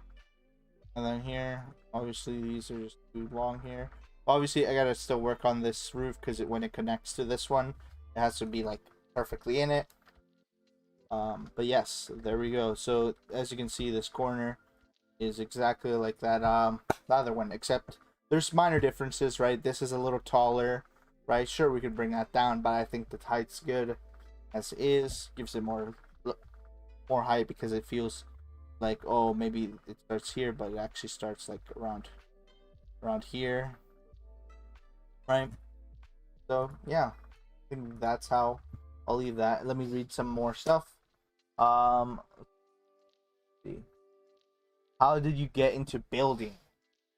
And then here, obviously these are just too long here. Obviously I gotta still work on this roof because when it connects to this one, it has to be like perfectly in it. But yes, there we go. So as you can see, this corner is exactly like that the other one, except there's minor differences, right? This is a little taller, right? Sure, we could bring that down, but I think the height's good as is. Gives it more height because it feels like, oh, maybe it starts here, but it actually starts like around here, right? So yeah, I think that's how I'll leave that. Let me read some more stuff. Let's see. How did you get into building?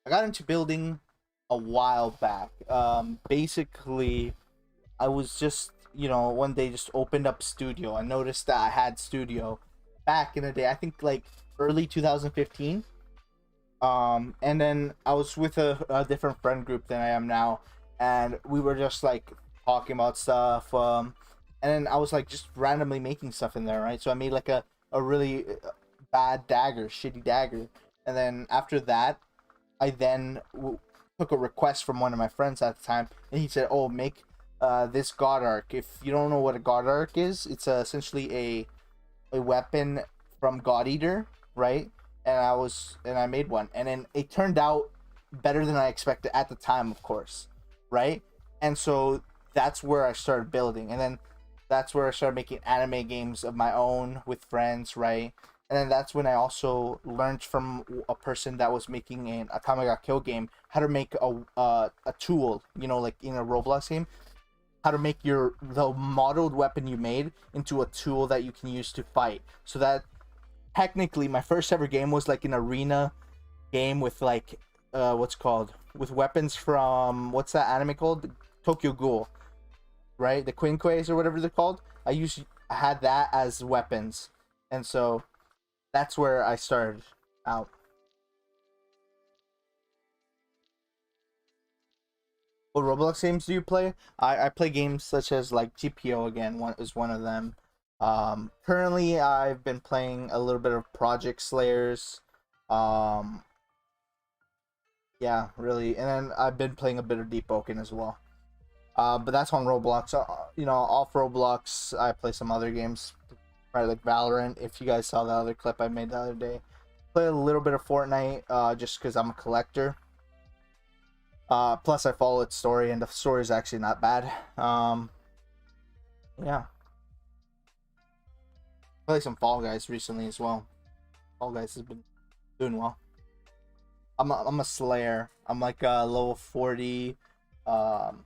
I got into building a while back. Basically, I was just, one day just opened up Studio. I noticed that I had Studio back in the day. I think like early 2015. And then I was with a different friend group than I am now, and we were just like talking about stuff. And then I was like just randomly making stuff in there, right? So I made like a really bad dagger, shitty dagger, and then after that, I then took a request from one of my friends at the time, and he said, "Oh, make this God Arc. If you don't know what a God Arc is, it's essentially a weapon from God Eater, right?" And I made one, and then it turned out better than I expected at the time, of course, right? And so that's where I started building, and then that's where I started making anime games of my own with friends, right? And then that's when I also learned from a person that was making an Atama Got Kill game how to make a tool, like in a Roblox game, how to make the modeled weapon you made into a tool that you can use to fight. So that technically my first ever game was like an arena game with like what's called with weapons from what's that anime called? Tokyo Ghoul, right? The Quinquays or whatever they're called. I had that as weapons, and so that's where I started out. What Roblox games do you play? I play games such as like GPO again. One is one of them. Currently, I've been playing a little bit of Project Slayers. Um, yeah, really, and then I've been playing a bit of Deep Oaken as well. But that's on Roblox. Off Roblox, I play some other games, right, like Valorant. If you guys saw the other clip I made the other day, play a little bit of Fortnite, just because I'm a collector. Plus I follow its story, and the story is actually not bad. Yeah, play some Fall Guys recently as well. Fall Guys has been doing well. I'm a Slayer. I'm like a level 40. Um,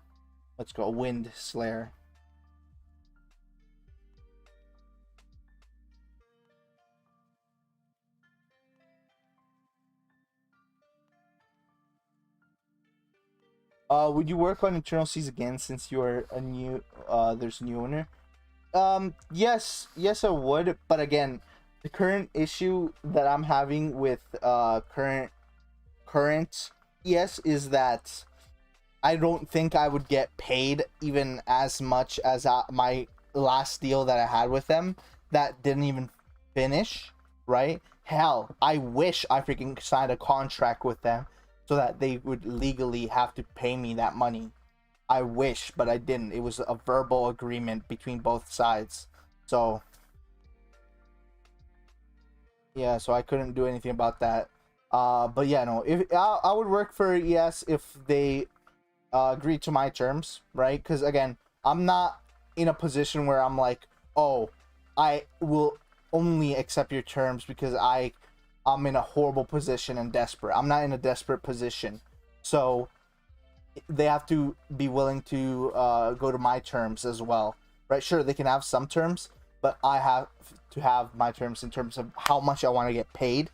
let's go Wind Slayer. Would you work on Eternal Seas again since you are a new there's a new owner? Yes, I would, but again, the current issue that I'm having with current ES is that I don't think I would get paid even as much as my last deal that I had with them that didn't even finish, right? Hell, I wish I freaking signed a contract with them so that they would legally have to pay me that money. I wish, but I didn't. It was a verbal agreement between both sides. So, yeah, so I couldn't do anything about that. But yeah, no, if I would work for ES if they agree to my terms, right? Because again, I'm not in a position where I'm like, oh, I will only accept your terms because I'm in a horrible position and desperate. I'm not in a desperate position, so they have to be willing to go to my terms as well, right? Sure, they can have some terms, but I have to have my terms in terms of how much I want to get paid,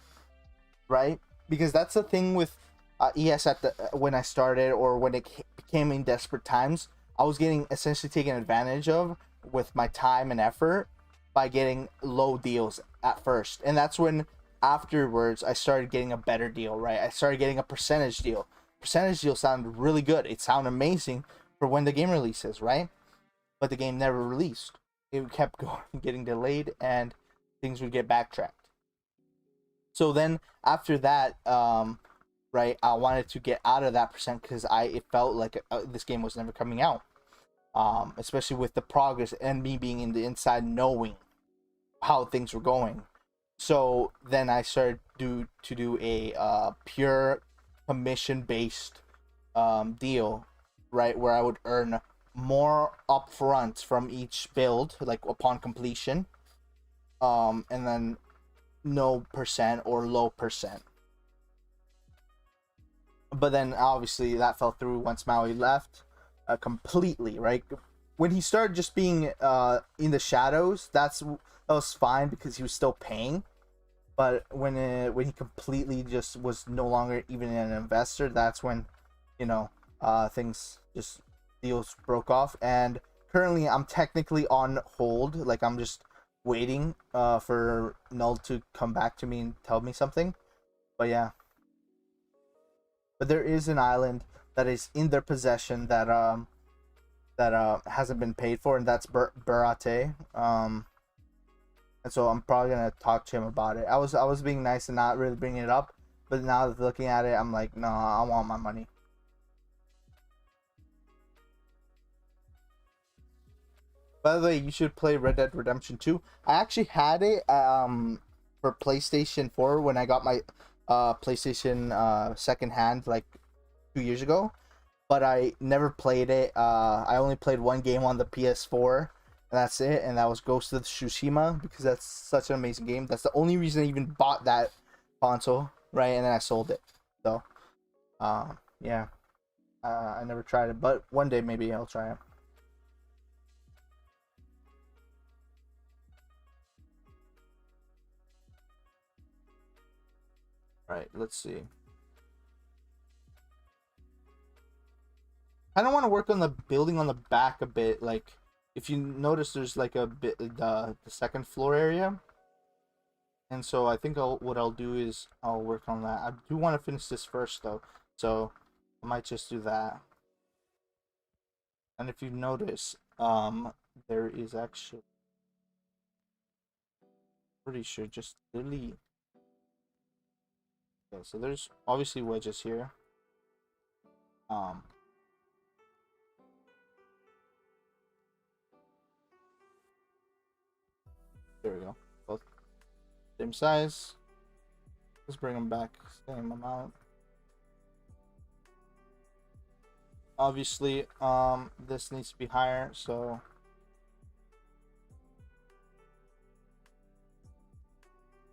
right? Because that's the thing with ES at the when I started or when it became in desperate times, I was getting essentially taken advantage of with my time and effort by getting low deals at first, and that's when afterwards I started getting a better deal, right? I started getting a percentage deal. Percentage deal sounded really good. It sounded amazing for when the game releases, right? But the game never released. It kept going, getting delayed, and things would get backtracked. So then after that, right, I wanted to get out of that percent because it felt like this game was never coming out. Especially with the progress and me being in the inside knowing how things were going. So then I started to do a pure commission based deal, right, where I would earn more upfront from each build, like upon completion, and then no percent or low percent. But then obviously that fell through once Maui left completely, right? When he started just being in the shadows, that was fine because he was still paying. But when he completely just was no longer even an investor, that's when things just deals broke off. And currently I'm technically on hold, like I'm just waiting for Null to come back to me and tell me something. But yeah. but there is an island that is in their possession that hasn't been paid for, and that's Burate. And so I'm probably gonna talk to him about it. I was being nice and not really bringing it up, but now that looking at it, I'm like, no, I want my money. By the way, you should play Red Dead Redemption 2. I actually had it for PlayStation 4 when I got my PlayStation second hand like 2 years ago, but I never played it. I only played one game on the PS4, and that's it. And that was Ghost of Tsushima, because that's such an amazing game. That's the only reason I even bought that console, right? And then I sold it. So, yeah, I never tried it, but one day maybe I'll try it. Right, let's see. I don't want to work on the building on the back a bit. Like, if you notice, there's like a bit the second floor area, and so I think what I'll do is I'll work on that. I do want to finish this first though, so I might just do that. And if you notice, there is actually, pretty sure, just delete. Okay, so there's obviously wedges here. There we go. Both same size. Let's bring them back same amount. Obviously, this needs to be higher, so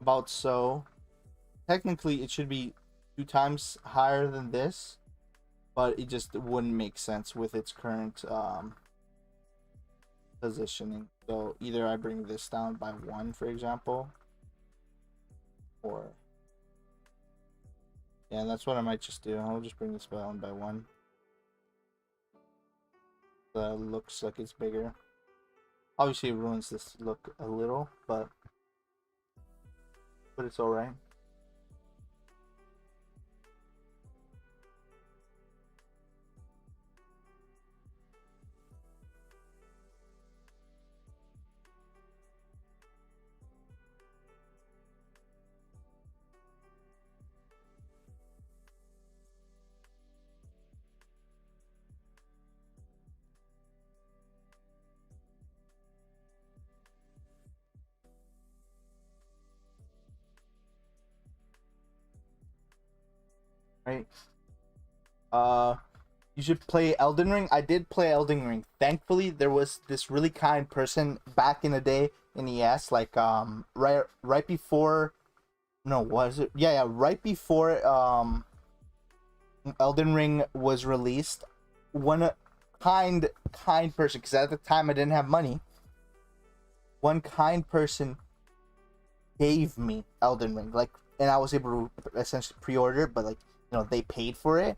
about so. Technically, it should be 2 times higher than this, but it just wouldn't make sense with its current positioning. So either I bring this down by 1, for example, or yeah, that's what I might just do. I'll just bring this down by 1. So that looks like it's bigger. Obviously, it ruins this look a little, but it's all right. Right. You should play Elden Ring. I did play Elden Ring. Thankfully, there was this really kind person back in the day in ES, like right before, no, was it? Yeah, right before Elden Ring was released. One kind person, because at the time I didn't have money. One kind person gave me Elden Ring, like, and I was able to essentially pre-order, but like, you know, they paid for it,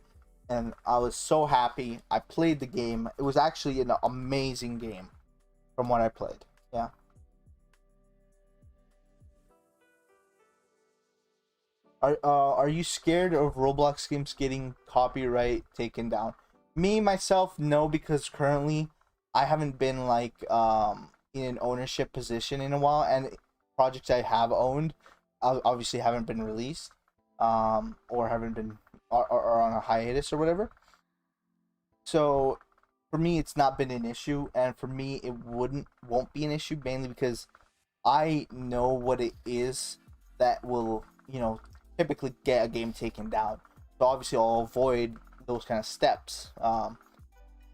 and I was so happy. I played the game. It was actually an amazing game from what I played. Yeah. Are you scared of Roblox games getting copyright taken down? Me myself, no, because currently I haven't been like in an ownership position in a while, and projects I have owned obviously haven't been released, or haven't been or on a hiatus or whatever. So for me, it's not been an issue, and for me, it won't be an issue, mainly because I know what it is that will, you know, typically get a game taken down. So obviously, I'll avoid those kind of steps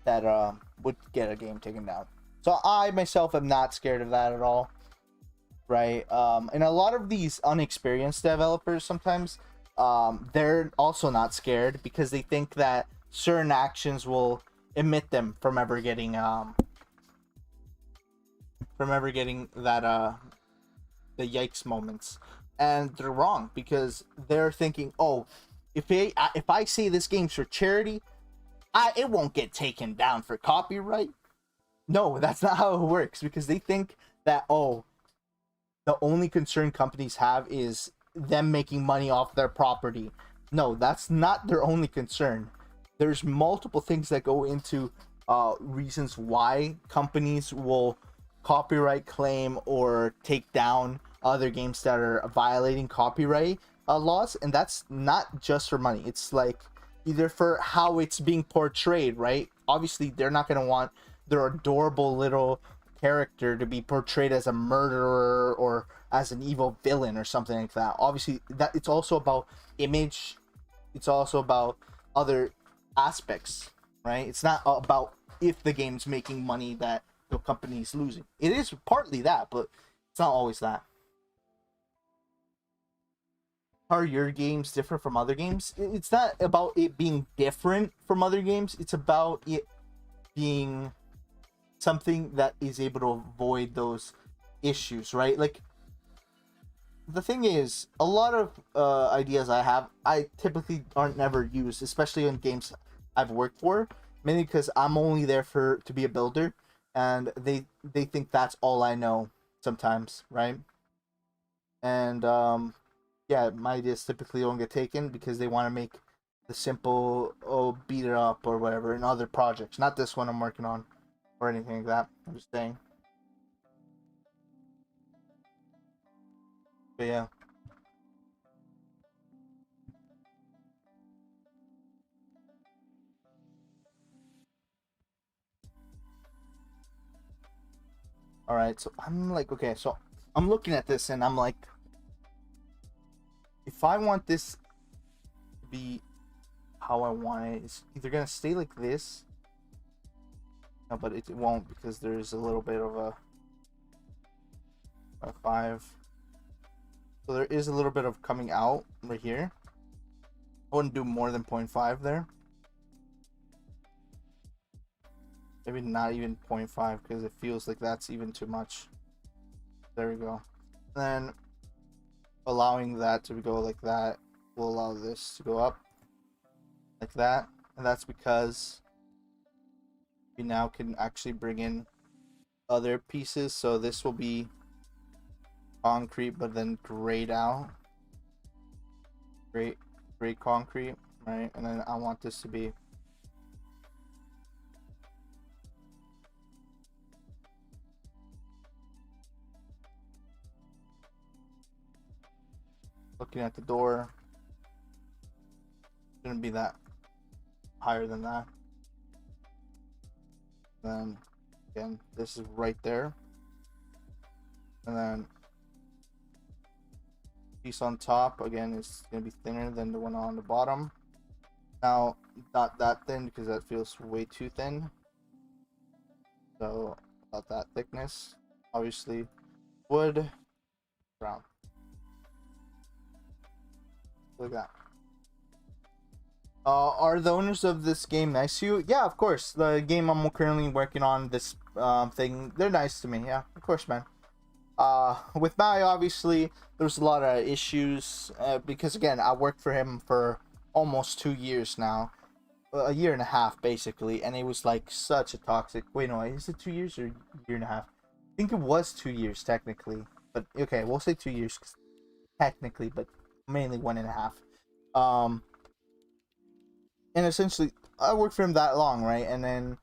that would get a game taken down. So I myself am not scared of that at all, right? And a lot of these unexperienced developers sometimes, they're also not scared because they think that certain actions will omit them from ever getting that the yikes moments. And they're wrong, because they're thinking, oh, if I say this game's for charity, it won't get taken down for copyright. No, that's not how it works, because they think that, oh, the only concern companies have is them making money off their property. No, that's not their only concern. There's multiple things that go into reasons why companies will copyright claim or take down other games that are violating copyright laws, and that's not just for money. It's like either for how it's being portrayed, right? Obviously, they're not going to want their adorable little character to be portrayed as a murderer or as an evil villain or something like that. Obviously, that it's also about image. It's also about other aspects, right? It's not about if the game's making money that the company's losing. It is partly that, but it's not always that. Are your games different from other games? It's not about it being different from other games. It's about it being something that is able to avoid those issues, right? Like, the thing is, a lot of ideas I have, I typically aren't never used, especially in games I've worked for, mainly because I'm only there for to be a builder, and they think that's all I know sometimes, right? And yeah, my ideas typically don't get taken because they want to make the simple, oh, beat it up or whatever in other projects, not this one I'm working on or anything like that. I'm just saying. But yeah. All right, so I'm like, okay, so I'm looking at this and I'm like, if I want this to be how I want it, it's either gonna stay like this, no, but it won't because there's a little bit of a 5. So there is a little bit of coming out right here. I wouldn't do more than 0.5 there. Maybe not even 0.5 because it feels like that's even too much. There we go. Then allowing that to go like that will allow this to go up like that, and that's because we now can actually bring in other pieces. So this will be concrete but then grayed out, gray concrete, right? And then I want this to be looking at the door, shouldn't be that higher than that. Then again, this is right there, and then piece on top again is going to be thinner than the one on the bottom. Now, not that thin because that feels way too thin, so about that thickness. Obviously wood, brown, like that. Are the owners of this game nice to you? Yeah, of course. The game I'm currently working on, this thing, they're nice to me. Yeah, of course, man. With Maui, obviously, there's a lot of issues because, again, I worked for him for almost 2 years now. A year and a half, basically, and it was like such a toxic. Wait, no, is it 2 years or a year and a half? I think it was 2 years, technically. But, okay, we'll say 2 years, technically, but mainly 1.5. And essentially, I worked for him that long, right? And then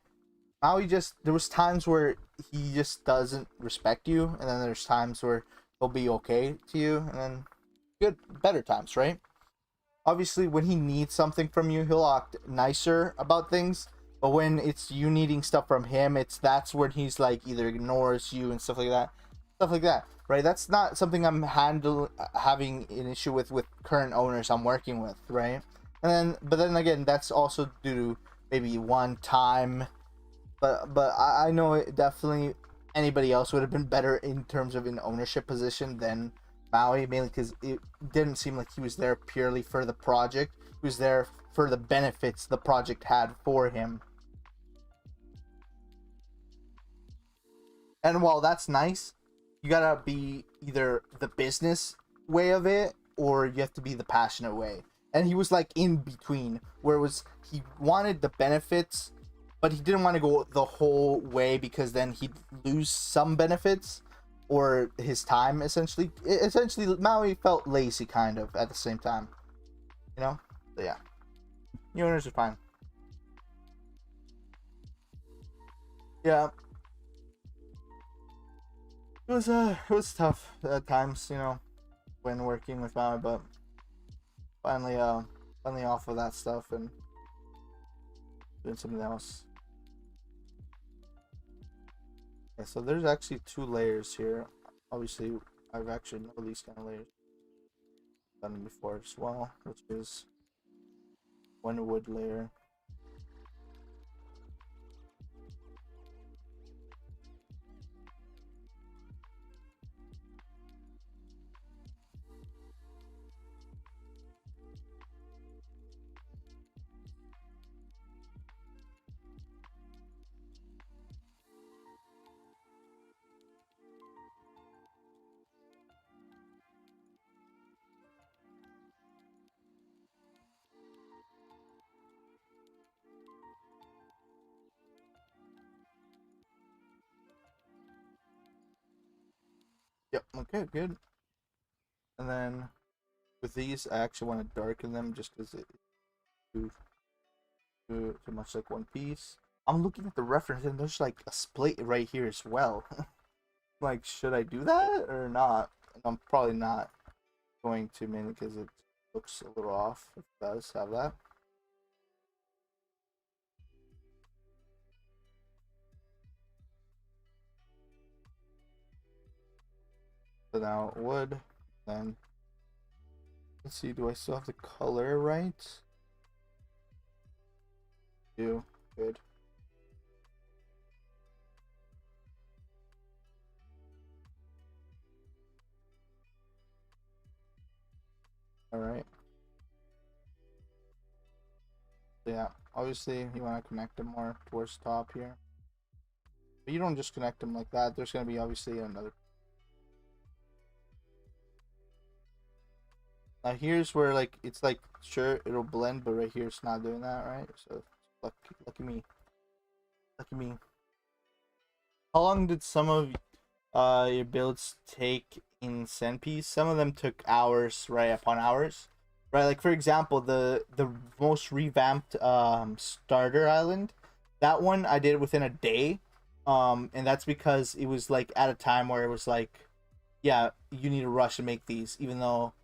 now there was times where he just doesn't respect you, and then there's times where he'll be okay to you, and then better times, right? Obviously, when he needs something from you, he'll act nicer about things, but when it's you needing stuff from him, that's when he's like either ignores you and stuff like that, right? That's not something I'm having an issue with current owners I'm working with, right? But then again, that's also due to maybe one time. But I know it definitely anybody else would have been better in terms of an ownership position than Maui, mainly because it didn't seem like he was there purely for the project. He was there for the benefits the project had for him. And while that's nice, you gotta be either the business way of it or you have to be the passionate way. And he was like in between, where it was he wanted the benefits, but he didn't want to go the whole way because then he'd lose some benefits or his time. Essentially, Maui felt lazy kind of at the same time, you know. So yeah, new owners are fine. Yeah, it was tough at times, when working with Maui, but finally finally off of that stuff and doing something else. Yeah, so there's actually two layers here. Obviously, I've actually known these kind of layers done before as well, which is one wood layer. Yep, okay, good. And then with these, I actually want to darken them just because it's too much like one piece. I'm looking at the reference and there's like a split right here as well. Like, should I do that or not? I'm probably not going to, mainly because it looks a little off if it does have that. So now wood, then let's see, do I still have the color right? Do, good. Alright. So yeah, obviously you want to connect them more towards the top here. But you don't just connect them like that. There's going to be obviously another. Now here's where like it's like sure it'll blend, but right here it's not doing that, right? So lucky me, lucky me. How long did some of your builds take in Senpiece? Some of them took hours, right upon hours, right? Like for example, the most revamped starter island, that one I did within a day, and that's because it was like at a time where it was like, yeah, you need to rush and make these, even though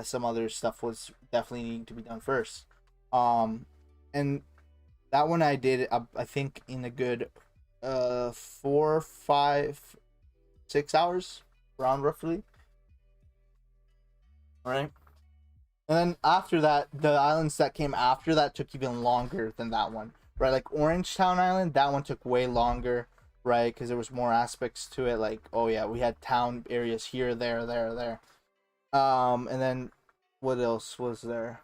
some other stuff was definitely needing to be done first. And that one I did, I think, in a good 4, 5, 6 hours, around roughly. All right. And then after that, the islands that came after that took even longer than that one, right? Like Orange Town Island, that one took way longer, right? Because there was more aspects to it. Like, oh yeah, we had town areas here, there, there, there. And then what else was there?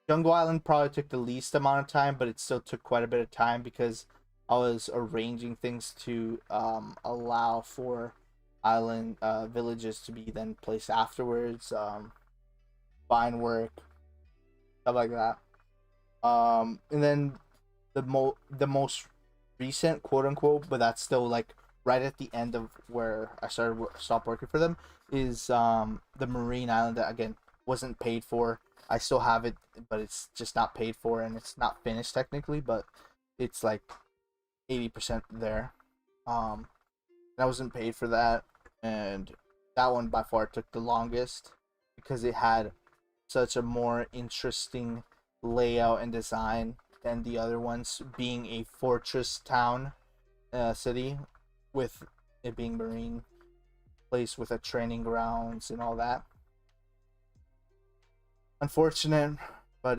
Jungle Island probably took the least amount of time, but it still took quite a bit of time because I was arranging things to allow for island villages to be then placed afterwards. Fine work, stuff like that. And then the most recent quote unquote, but that's still like right at the end of where I stopped working for them is the Marine Island that again wasn't paid for. I still have it, but it's just not paid for and it's not finished technically, but it's like 80% there. And I wasn't paid for that, and that one by far took the longest because it had such a more interesting layout and design than the other ones, being a fortress town city with it being marine place with a training grounds and all that. Unfortunate, but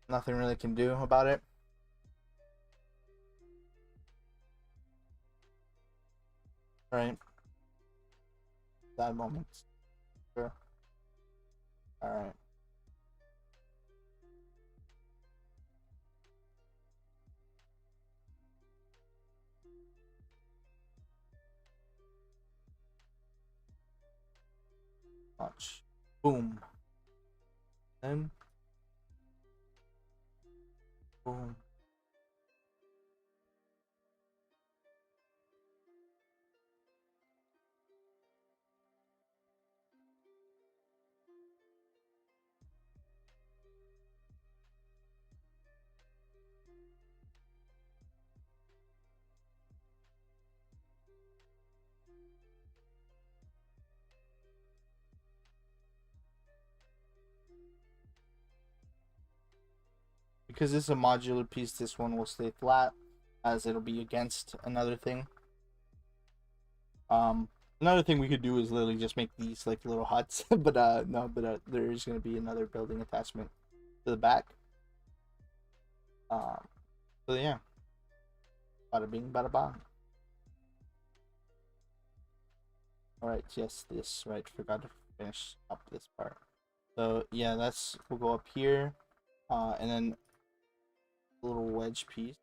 nothing really can do about it. Right? Sad moments. Sure. All right. Watch. Boom. And boom. because this is a modular piece, this one will stay flat as it'll be against another thing. Another thing we could do is literally just make these like little huts, but no, but there is going to be another building attachment to the back. So yeah, bada bing, bada bang. All right, yes, this right. Forgot to finish up this part. So yeah, we'll go up here, and then a little wedge piece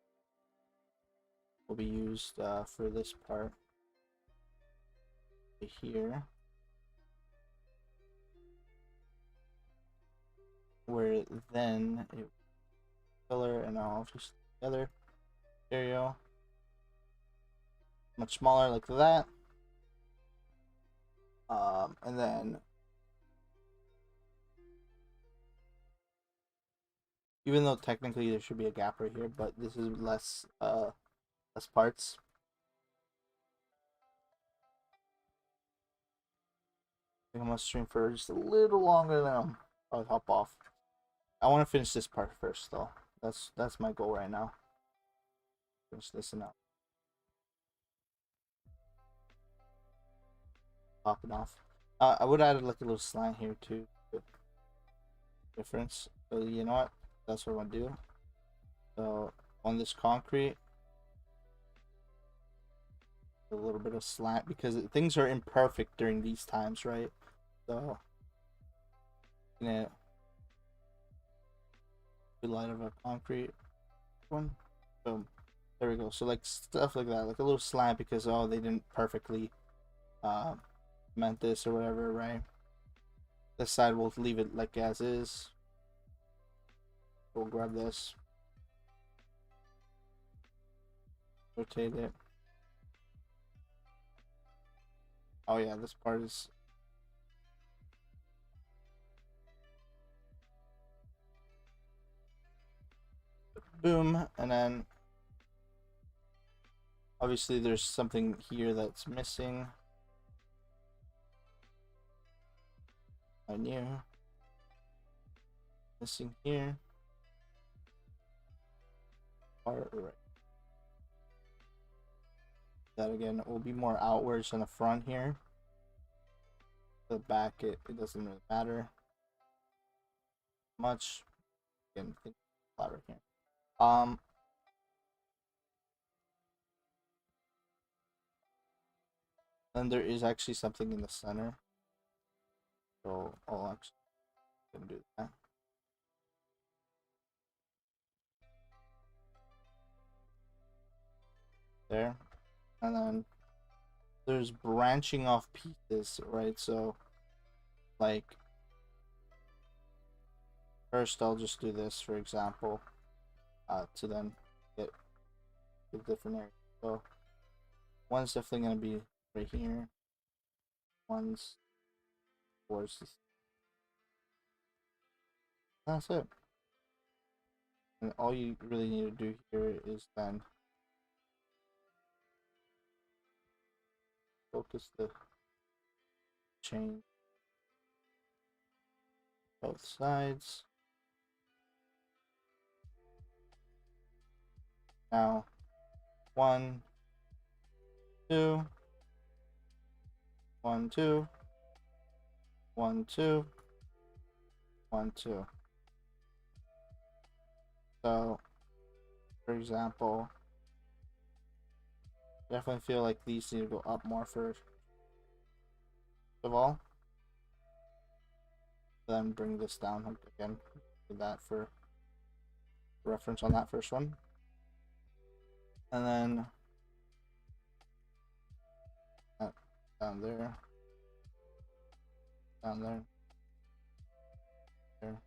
will be used for this part right here, where then it pillar and I'll just together. There you go. Much smaller like that. And then even though technically there should be a gap right here, but this is less parts. I think I'm gonna stream for just a little longer than I'll hop off. I want to finish this part first though. That's my goal right now. Finish this and out. Popping off. I would add like a little slant here too. Difference. So you know what? That's what I'm gonna do. So on this concrete, a little bit of slant because things are imperfect during these times, right? So yeah, a light of a concrete one. Boom. There we go. So like stuff like that, like a little slant because they didn't perfectly meant this or whatever, right? This side we'll leave it like as is. We'll grab this, rotate it. Oh yeah, this part is boom, and then obviously there's something here that's missing. I knew missing here. Part right. That again will be more outwards than the front here. The back it doesn't really matter much. Again, think flat right here. Then there is actually something in the center. So I'll actually gonna do that. There. And then there's branching off pieces, right? So like first I'll just do this for example, to then get the different area. So one's definitely gonna be right here. One's towards this. That's it. And all you really need to do here is then focus the chain both sides. Now 1, 2, 1, 2, 1, 2, 1, 2. So for example, definitely feel like these need to go up more first of all. Then bring this down again. Do that for reference on that first one. And then down there. Down there. There.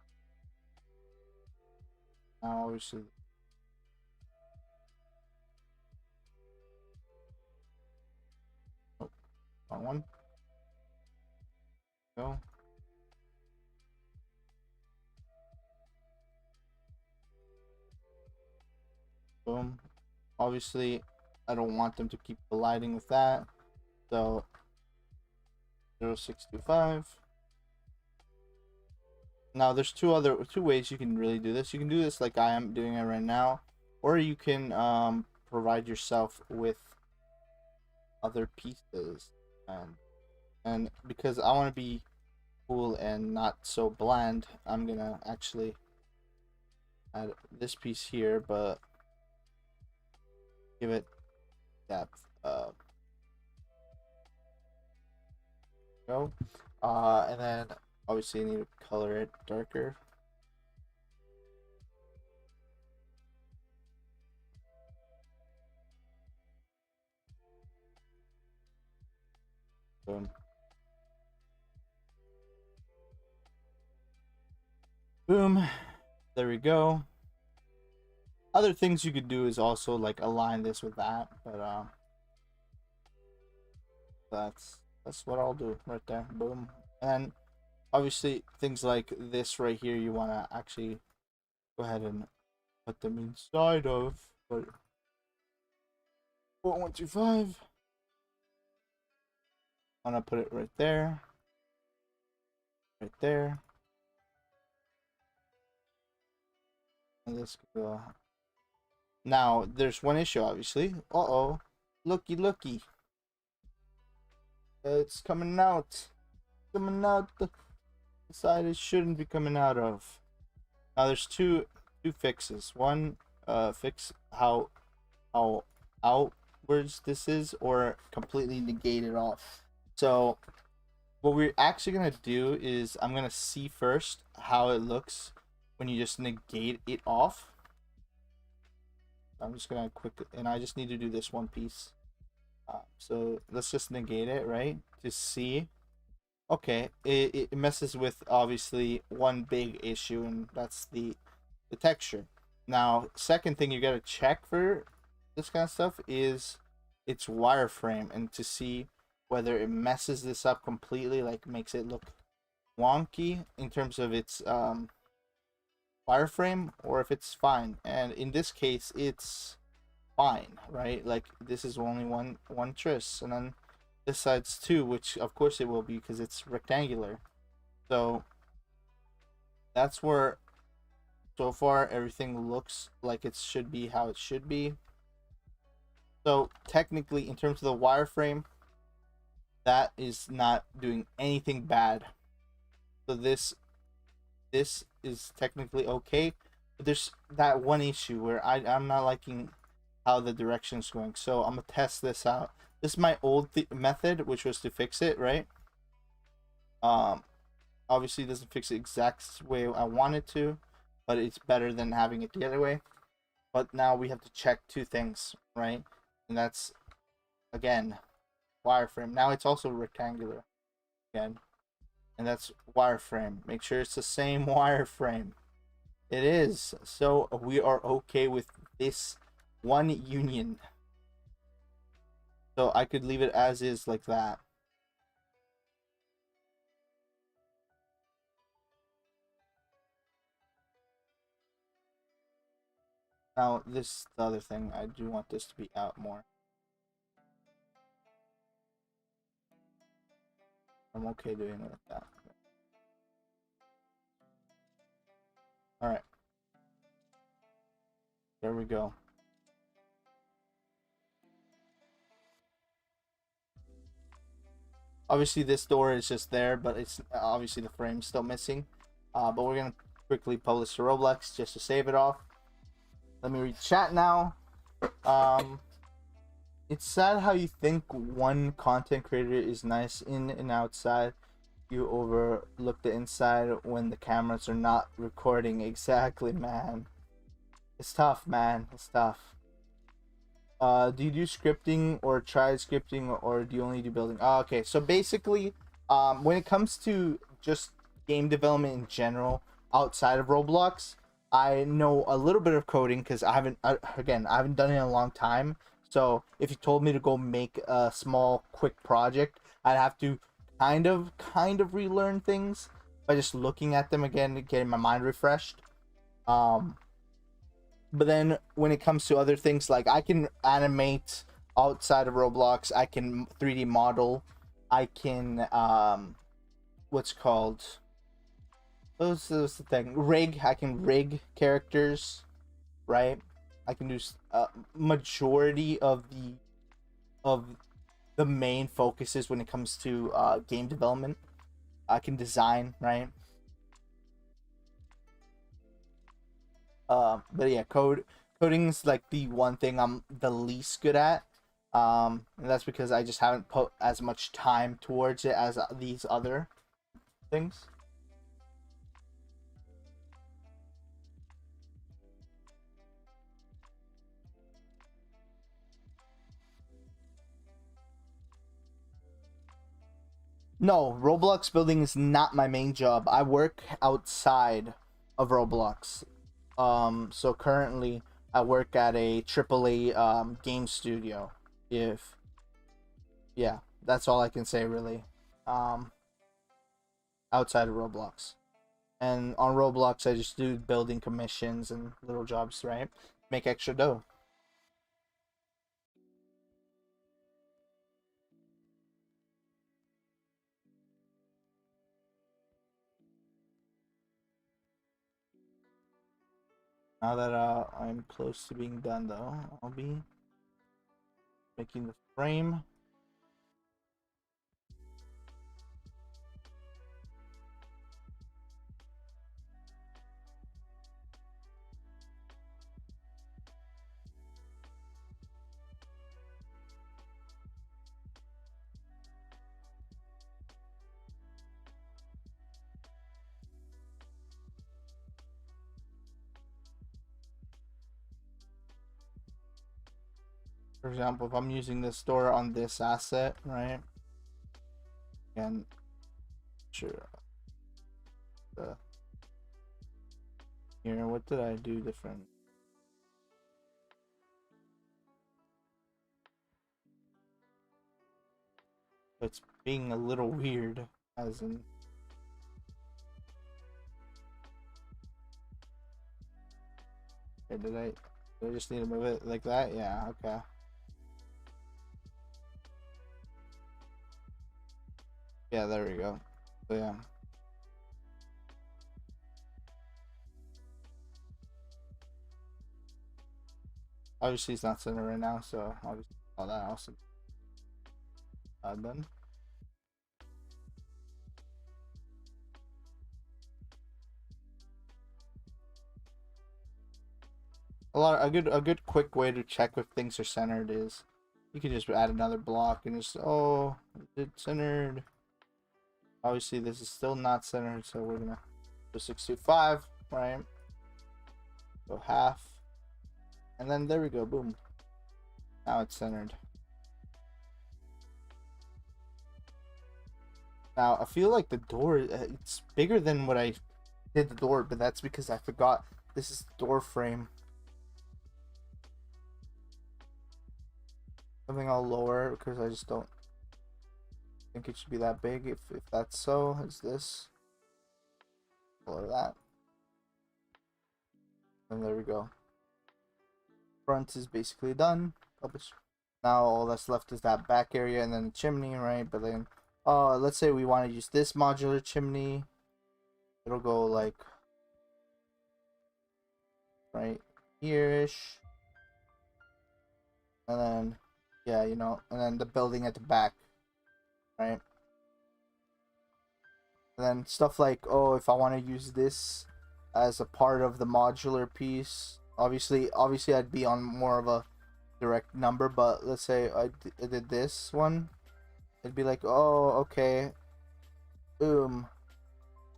Now obviously wrong one. Go. Boom. Obviously, I don't want them to keep colliding with that. So 0.625. Now there's two ways you can really do this. You can do this like I am doing it right now, or you can provide yourself with other pieces, and because I want to be cool and not so bland, I'm gonna actually add this piece here, but give it depth. Go. And then obviously you need to color it darker. Boom. Boom. There we go. Other things you could do is also like align this with that, but that's what I'll do right there. Boom. And obviously things like this right here you want to actually go ahead and put them inside of, but 4125. I'm gonna put it right there, right there, and this could go. Now there's one issue, obviously. Uh-oh, looky, it's coming out, the side it shouldn't be coming out of. Now there's two fixes. One, fix how outwards this is, or completely negate it off. So what we're actually gonna do is I'm gonna see first how it looks when you just negate it off. I'm just gonna and I just need to do this one piece. So let's just negate it, right? To see. Okay, it messes with obviously one big issue, and that's the texture. Now, second thing you gotta check for this kind of stuff is its wireframe, and to see whether it messes this up completely, like makes it look wonky in terms of its wireframe, or if it's fine. And in this case, it's fine, right? Like this is only one tris, and then this side's two, which of course it will be because it's rectangular. So that's where so far everything looks like it should be how it should be. So technically, in terms of the wireframe, that is not doing anything bad. So this is technically okay, but there's that one issue where I'm not liking how the direction is going. So I'm gonna test this out. This is my old method, which was to fix it, right? Obviously it doesn't fix it exact way I want it to, but it's better than having it the other way. But now we have to check two things, right? And that's, again, wireframe. Now it's also rectangular again, and that's wireframe. Make sure it's the same wireframe. It is. So we are okay with this one union. So I could leave it as is like that. Now this the other thing, I do want this to be out more. I'm okay doing it like that. Alright. There we go. Obviously this door is just there, but it's obviously the frame's still missing. But we're gonna quickly publish to Roblox just to save it off. Let me read chat now. It's sad how you think one content creator is nice in and outside. You overlook the inside when the cameras are not recording. Exactly, man. It's tough, man. It's tough. Do you do scripting or try scripting, or do you only do building? Oh, okay, so basically, when it comes to just game development in general outside of Roblox, I know a little bit of coding because I haven't done it in a long time. So if you told me to go make a small quick project, I'd have to kind of relearn things by just looking at them again, getting my mind refreshed. But then when it comes to other things, like I can animate outside of Roblox, I can 3D model, I can what's called Those the thing. Rig. I can rig characters, right? I can do majority of the main focuses when it comes to game development. I can design, right? But yeah, coding's like the one thing I'm the least good at. And that's because I just haven't put as much time towards it as these other things. No, Roblox building is not my main job. I work outside of Roblox. So currently I work at a AAA game studio. If Yeah, that's all I can say really. Um, Outside of Roblox. And on Roblox I just do building commissions and little jobs, right? Make extra dough. Now that I'm close to being done though, I'll be making the frame. For example, if I'm using this door on this asset, right? And sure, here, what did I do different? It's being a little weird, as in. Okay, did I just need to move it like that? Yeah, okay. Yeah, there we go. So yeah. Obviously it's not centered right now, so I'll just all that awesome. Done. A good quick way to check if things are centered is you can just add another block and just it's centered. Obviously this is still not centered, so we're gonna go 625, right? Go half. And then there we go, boom. Now it's centered. Now I feel like the door it's bigger than what I did the door, but that's because I forgot this is the door frame. Something I'll lower because I just don't think it should be that big. If that's so, is this lower that, and there we go. Front is basically done. Now all that's left is that back area and then the chimney, right? But then, let's say we want to use this modular chimney. It'll go like right here-ish, and then yeah, you know, and then the building at the back, right? And then stuff like, oh, if I want to use this as a part of the modular piece, obviously I'd be on more of a direct number, but let's say I did this one, it'd be like, oh, okay, boom,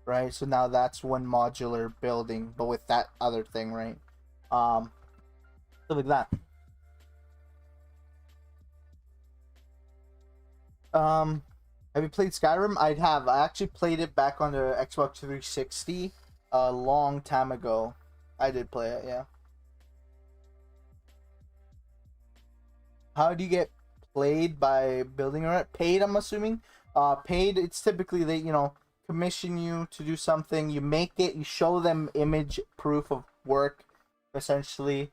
right? So now that's one modular building, but with that other thing, right? Stuff like that. Have you played Skyrim? I'd have. I actually played it back on the Xbox 360 a long time ago. I did play it, yeah. How do you get played by building it? Paid, I'm assuming. Paid, it's typically they, you know, commission you to do something. You make it, you show them image proof of work, essentially,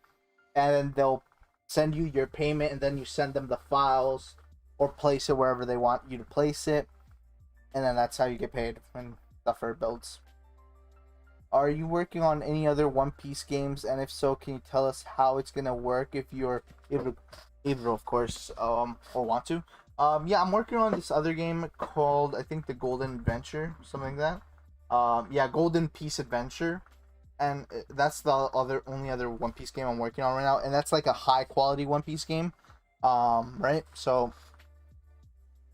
and then they'll send you your payment, and then you send them the files or place it wherever they want you to place it, and then that's how you get paid when stuff builds. Are you working on any other One Piece games? And if so, can you tell us how it's gonna work if you're able, of course, or want to? Yeah, I'm working on this other game called, I think, the Golden Adventure, something like that. Yeah, Golden Piece Adventure, and that's the only other One Piece game I'm working on right now, and that's like a high quality One Piece game. Right. So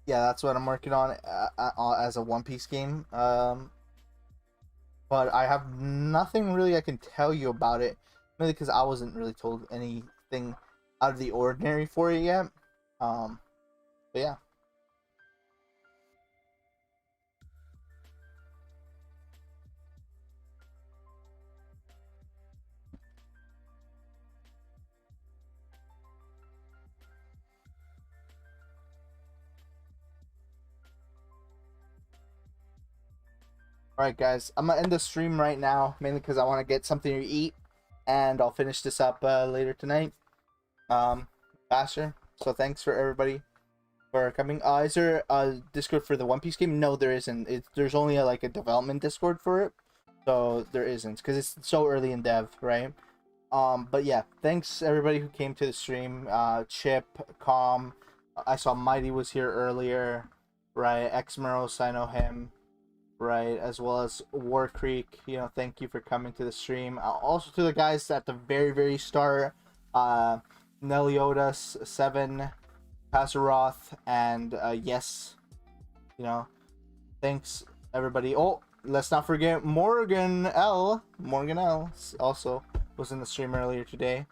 yeah, that's what I'm working on as a One Piece game. But I have nothing really I can tell you about it, mainly because I wasn't really told anything out of the ordinary for it yet. Um, but yeah. All right, guys, I'm gonna end the stream right now, mainly because I want to get something to eat, and I'll finish this up later tonight, faster. So thanks for everybody for coming. Is there a Discord for the One Piece game? No, there isn't. There's only like a development Discord for it, so there isn't because it's so early in dev, right? But yeah, thanks everybody who came to the stream. Chip, Calm, I saw Mighty was here earlier, right? Xmeros, I know him, right? As well as War Creek. Thank you for coming to the stream. Also to the guys at the very start, Neliodas, Seven, Passeroth, and yes, thanks everybody. Oh, let's not forget Morgan L. Morgan L. also was in the stream earlier today.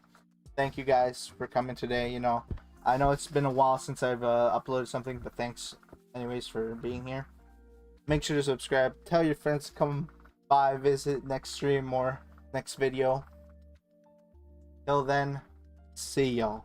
Thank you guys for coming today. I know it's been a while since I've uploaded something, but thanks anyways for being here. Make sure to subscribe. Tell your friends to come by, visit next stream or next video. Till then, see y'all.